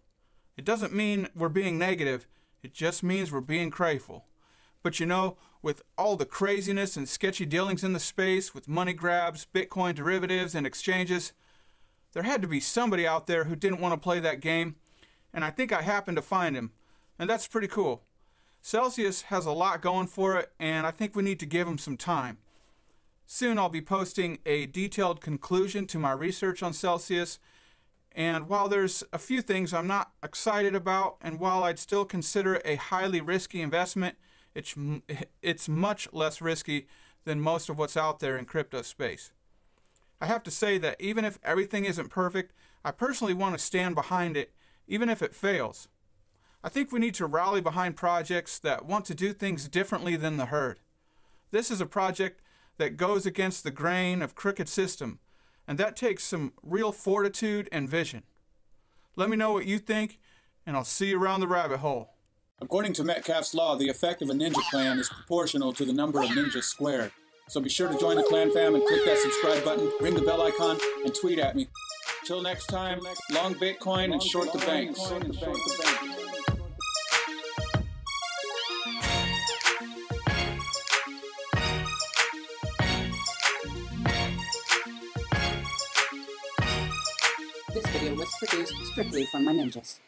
It doesn't mean we're being negative, it just means we're being crayful. But you know, with all the craziness and sketchy dealings in the space, with money grabs, Bitcoin derivatives, and exchanges, there had to be somebody out there who didn't want to play that game, and I think I happened to find him, and that's pretty cool. Celsius has a lot going for it, and I think we need to give him some time. Soon I'll be posting a detailed conclusion to my research on Celsius, and while there's a few things I'm not excited about, and while I'd still consider it a highly risky investment, it's much less risky than most of what's out there in crypto space. I have to say that even if everything isn't perfect, I personally want to stand behind it, even if it fails. I think we need to rally behind projects that want to do things differently than the herd. This is a project that goes against the grain of crooked system, and that takes some real fortitude and vision. Let me know what you think, and I'll see you around the rabbit hole. According to Metcalfe's law, the effect of a ninja clan is proportional to the number of ninjas squared. So be sure to join the clan fam and click that subscribe button, ring the bell icon, and tweet at me. Till next time, long Bitcoin and short the banks. This video was produced strictly for my ninjas.